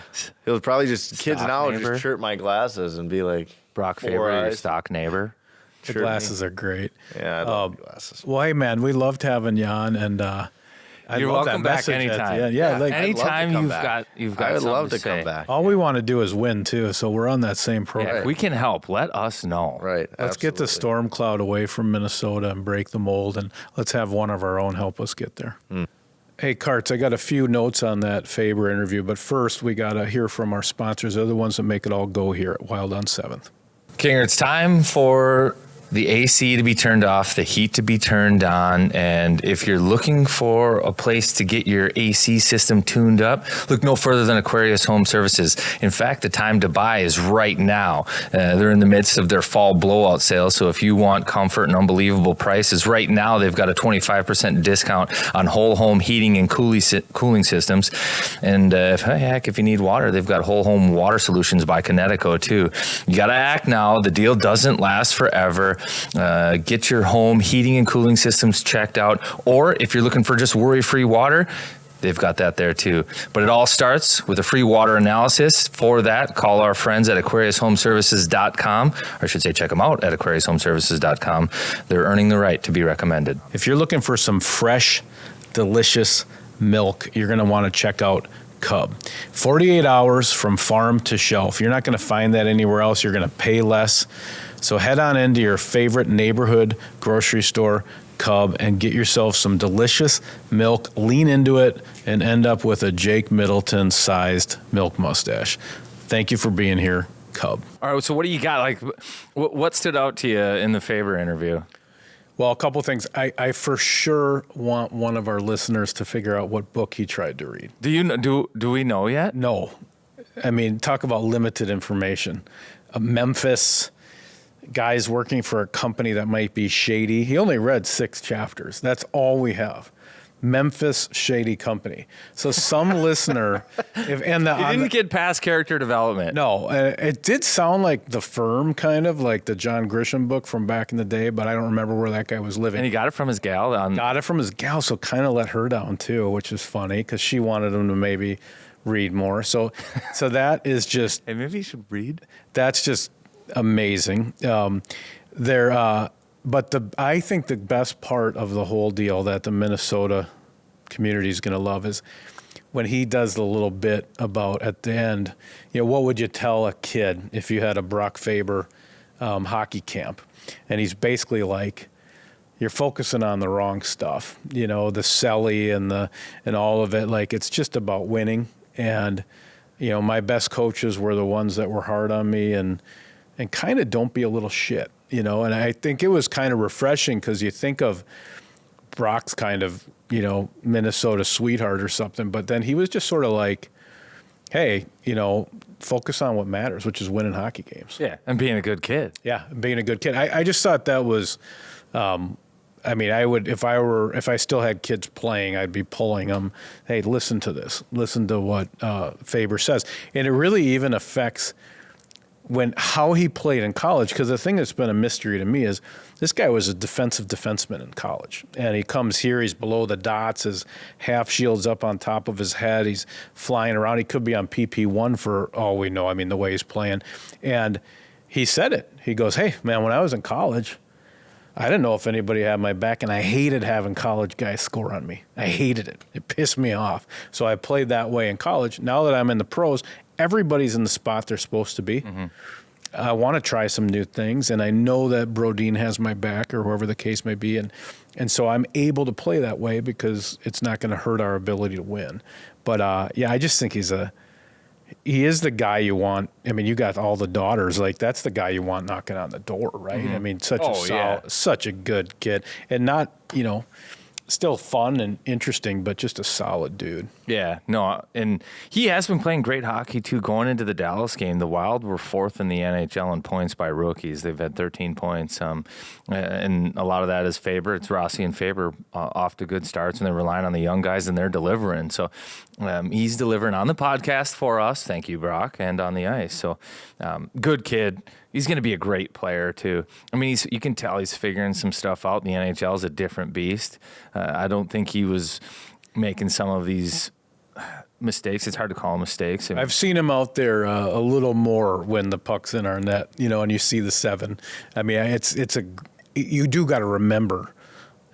he'll probably just kids Stock now neighbor. just chirp my glasses and be like Brock 4 Faber, your eyes. stock neighbor. The Chirp me. glasses are great. Yeah, I love glasses. Well, hey man, we loved having you on, and I You're love welcome that back message at the anytime. end. Yeah, like anytime come you've back. got I would something love to say. come back. all we want to do is win too. So we're on that same program. Yeah, if we can help, let us know. Right. Let's get the absolutely. storm cloud away from Minnesota and break the mold, and let's have one of our own help us get there. Hey, Karts, I got a few notes on that Faber interview, but first we got to hear from our sponsors. They're the ones that make it all go here at Wild on 7th. Kinger, it's time for the AC to be turned off, the heat to be turned on, and if you're looking for a place to get your AC system tuned up, look no further than Aquarius Home Services. In fact, the time to buy is right now. They're in the midst of their fall blowout sale, so if you want comfort and unbelievable prices, right now they've got a 25% discount on whole home heating and cooling systems. And if you need water, they've got whole home water solutions by Connecticut too. You got to act now. The deal doesn't last forever. Get your home heating and cooling systems checked out, or if you're looking for just worry-free water, they've got that there too. But it all starts with a free water analysis. For that, call our friends at AquariusHomeservices.com, or I should say check them out at AquariusHomeservices.com. They're earning the right to be recommended. If you're looking for some fresh, delicious milk, you're going to want to check out Cub. 48 hours from farm to shelf. You're not going to find that anywhere else. You're going to pay less. So head on into your favorite neighborhood grocery store, Cub, and get yourself some delicious milk. Lean into it and end up with a Jake Middleton-sized milk mustache. Thank you for being here, Cub. All right, so what do you got? Like, what stood out to you in the Faber interview? Well, a couple things. I for sure want one of our listeners to figure out what book he tried to read. Do you know? Do we know yet? No. I mean, talk about limited information. Memphis, guys working for a company that might be shady. He only read 6 chapters. That's all we have. Memphis shady company. So some listener, You didn't get past character development. no, it did sound like The Firm, kind of like the John Grisham book from back in the day, but I don't remember where that guy was living. And he got it from his gal. Got it from his gal, so kind of let her down too, which is funny because she wanted him to maybe read more. So that is just Hey, maybe you should read. that's just amazing. But I think the best part of the whole deal that the Minnesota community is going to love is when he does the little bit about at the end, what would you tell a kid if you had a Brock Faber hockey camp? And he's basically like, you're focusing on the wrong stuff, the celly and all of it. Like, it's just about winning. And, my best coaches were the ones that were hard on me and kind of don't be a little shit, and I think it was kind of refreshing because you think of Brock's kind of, Minnesota sweetheart or something, but then he was just sort of like, hey, focus on what matters, which is winning hockey games. Yeah, and being a good kid. Yeah, being a good kid. I just thought that was, I would, if I still had kids playing, I'd be pulling them, hey, listen to this. Listen to what Faber says. And it really even affects how he played in college, because the thing that's been a mystery to me is this guy was a defensive defenseman in college, and he comes here, he's below the dots, his half shield's up on top of his head, he's flying around, he could be on PP1 for all we know, the way he's playing, and he said it. He goes, hey, man, when I was in college, I didn't know if anybody had my back, and I hated having college guys score on me. I hated it. It pissed me off. So I played that way in college. Now that I'm in the pros, everybody's in the spot they're supposed to be. Mm-hmm. I want to try some new things, and I know that Brodeen has my back, or whoever the case may be, and so I'm able to play that way because it's not going to hurt our ability to win. But I just think he is the guy you want. I mean, you got all the daughters. Like, that's the guy you want knocking on the door, right? I mean, such a good kid, and not, still fun and interesting, but just a solid dude. Yeah, no, and he has been playing great hockey too. Going into the Dallas game, the Wild were 4th in the NHL in points by rookies. They've had 13 points, and a lot of that is Faber. It's Rossi and Faber off to good starts, and they're relying on the young guys, and they're delivering. So he's delivering on the podcast for us. Thank you, Brock, and on the ice. So good kid. He's going to be a great player, too. I mean, you can tell he's figuring some stuff out. The NHL is a different beast. I don't think he was making some of these mistakes. It's hard to call them mistakes. I've seen him out there a little more when the puck's in our net, and you see the 7. I mean, you do got to remember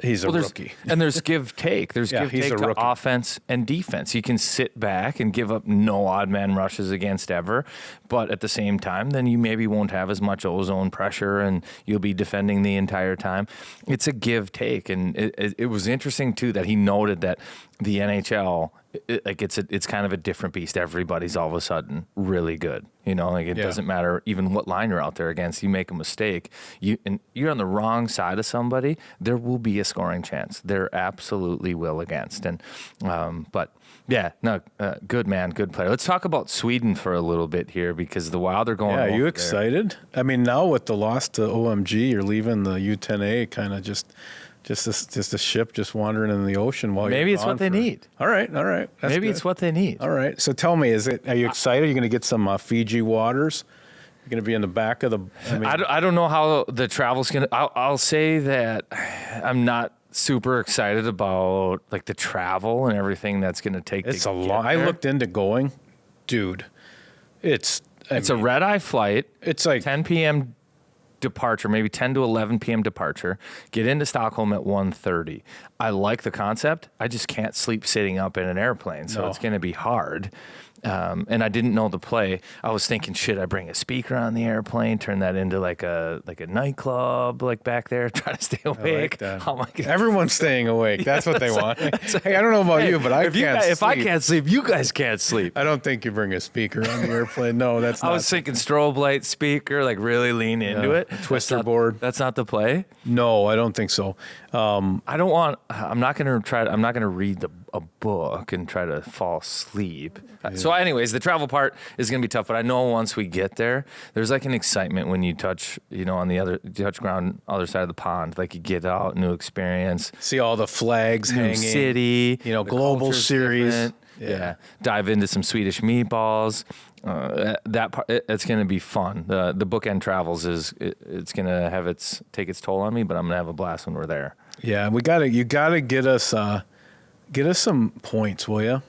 he's a rookie. And there's give take. There's give take to rookie. Offense and defense. You can sit back and give up no odd man rushes against ever, but at the same time, then you maybe won't have as much ozone pressure and you'll be defending the entire time. It's a give take, and it was interesting too that he noted that the NHL, it's kind of a different beast. Everybody's all of a sudden really good. It doesn't matter even what line you're out there against. You make a mistake, you're on the wrong side of somebody, there will be a scoring chance. There absolutely will against. And good man, good player. Let's talk about Sweden for a little bit here because the Wild are going. Yeah, are you excited? I mean, now with the loss to OMG, you're leaving the U10A kind of just a ship just wandering in the ocean while maybe it's what they need. All right. That's maybe good. It's what they need. All right. So tell me, are you excited? Are you going to get some Fiji waters? You're going to be in the back of the. I don't know how the travel's going to. I'll say that I'm not super excited about like the travel and everything that's going to take. It's a long. I looked into going, dude. It's a red eye flight. It's like 10 p.m. departure, maybe 10 to 11 p.m. departure, get into Stockholm at 1:30. I like the concept. I just can't sleep sitting up in an airplane, so it's going to be hard. And I didn't know the play. I was thinking, should I bring a speaker on the airplane, turn that into like a nightclub, like back there, try to stay awake? I like that. Oh my God. Everyone's staying awake. That's what they want. Hey, I don't know about you, but if I can't sleep, you guys can't sleep. I don't think you bring a speaker on the airplane. No, that's not. I was thinking strobe light speaker, like really lean into it. Twister board. That's not the play? No, I don't think so. I'm not going to read a book and try to fall asleep. Yeah. So anyways, the travel part is going to be tough, but I know once we get there, there's like an excitement when you touch, on you touch ground, other side of the pond, like you get out, new experience. See all the flags new hanging. City. Global series. Different. Yeah. Dive into some Swedish meatballs. That part, it's going to be fun. The bookend travels it's going to take its toll on me, but I'm going to have a blast when we're there. Yeah, you gotta get us some points, will you?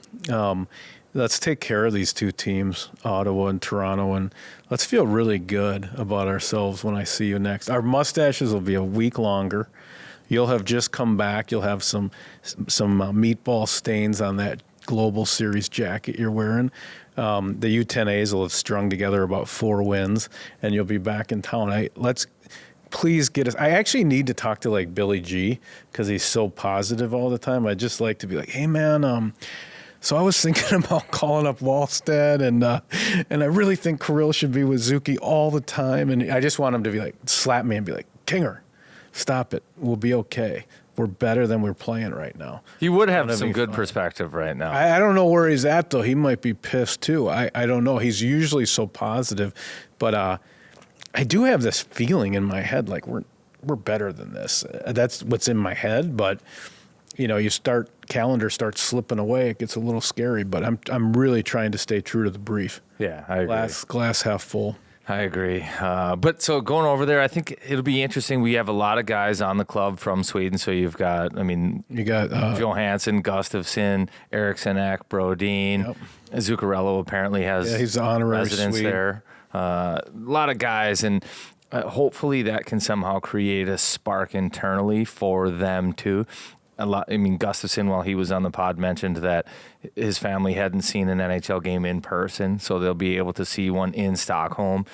Let's take care of these two teams, Ottawa and Toronto, and let's feel really good about ourselves when I see you next. Our mustaches will be a week longer. You'll have just come back. You'll have some meatball stains on that Global Series jacket you're wearing. The U10As will have strung together about 4 wins, and you'll be back in town. Please get us. I actually need to talk to like Billy G because he's so positive all the time. I just like to be like, hey man, so I was thinking about calling up Wallstead, and I really think Kirill should be with Zuki all the time, and I just want him to be like, slap me and be like, Kinger, stop it. We'll be okay. We're better than we're playing right now. He would have some good perspective right now. I don't know where he's at though. He might be pissed too. I don't know. He's usually so positive, but I do have this feeling in my head like we're better than this. That's what's in my head, but calendar starts slipping away. It gets a little scary, but I'm really trying to stay true to the brief. Yeah, I agree. Glass half full. I agree. But so going over there, I think it'll be interesting. We have a lot of guys on the club from Sweden. So you got Johansson, Gustafsson, Eriksson, Ek, Brodeen. Yep. Zuccarello apparently has he's honorary residence Swede. there. A lot of guys, and hopefully that can somehow create a spark internally for them too. Gustafsson, while he was on the pod, mentioned that his family hadn't seen an NHL game in person, so they'll be able to see one in Stockholm.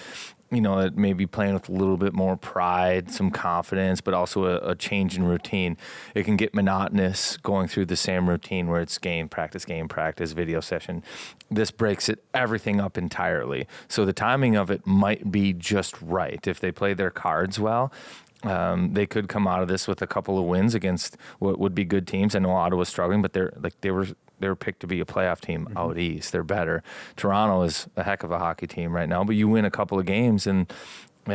maybe playing with a little bit more pride, some confidence, but also a change in routine. It can get monotonous going through the same routine where it's game, practice, video session. This breaks everything up entirely. So the timing of it might be just right. If they play their cards well, they could come out of this with a couple of wins against what would be good teams. I know Ottawa's struggling, but they were picked to be a playoff team out east. They're better. Toronto is a heck of a hockey team right now, but you win a couple of games and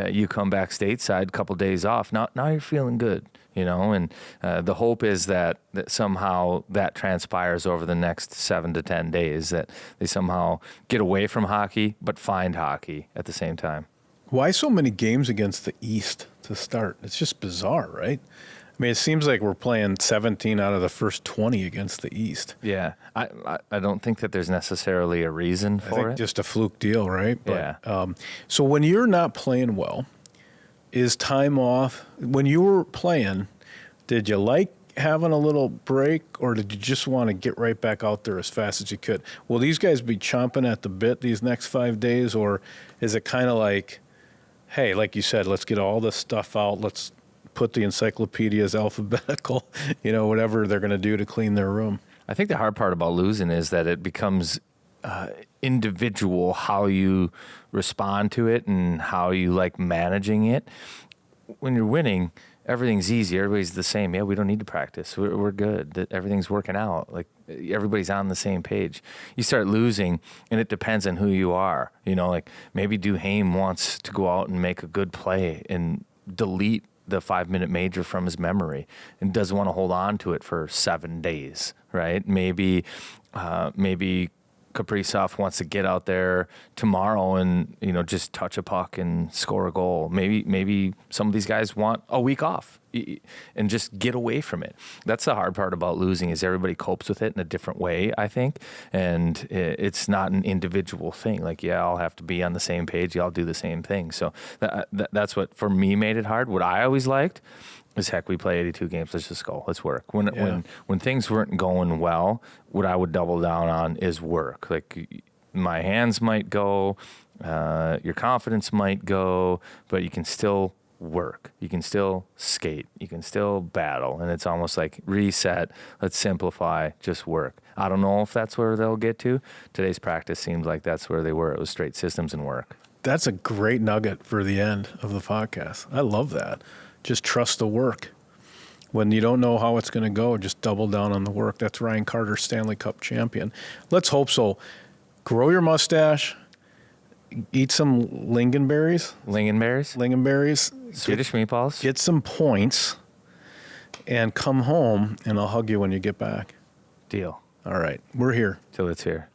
you come back stateside, a couple of days off. Now you're feeling good, and the hope is that somehow that transpires over the next 7 to 10 days, that they somehow get away from hockey but find hockey at the same time. Why so many games against the East to start? It's just bizarre, right? I mean, it seems like we're playing 17 out of the first 20 against the East. Yeah, I don't think that there's necessarily a reason for it. Just a fluke deal, right? But, yeah. So when you're not playing well, is time off? When you were playing, did you like having a little break, or did you just want to get right back out there as fast as you could? Will these guys be chomping at the bit these next 5 days, or is it kind of like, hey, like you said, let's get all this stuff out, let's put the encyclopedias alphabetical, whatever they're going to do to clean their room? I think the hard part about losing is that it becomes individual how you respond to it and how you like managing it. When you're winning, everything's easy. Everybody's the same. Yeah, we don't need to practice. We're good. Everything's working out. Like everybody's on the same page. You start losing, and it depends on who you are. Like maybe Duhaime wants to go out and make a good play and delete the 5-minute major from his memory and doesn't want to hold on to it for 7 days, right? Maybe Kaprizov wants to get out there tomorrow and just touch a puck and score a goal. Maybe some of these guys want a week off and just get away from it. That's the hard part about losing, is everybody copes with it in a different way, I think, and it's not an individual thing. Like, yeah, I'll have to be on the same page. Y'all do the same thing. So that's what for me made it hard. What I always liked is, heck, we play 82 games. Let's just go. Let's work. When things weren't going well, what I would double down on is work. Like my hands might go, your confidence might go, but you can still work. You can still skate. You can still battle. And it's almost like reset. Let's simplify. Just work. I don't know if that's where they'll get to. Today's practice seems like that's where they were. It was straight systems and work. That's a great nugget for the end of the podcast. I love that. Just trust the work. When you don't know how it's going to go, just double down on the work. That's Ryan Carter, Stanley Cup champion. Let's hope so. Grow your mustache. Eat some lingonberries. Lingonberries. Swedish meatballs. Get some points. And come home, and I'll hug you when you get back. Deal. All right. We're here. Till it's here.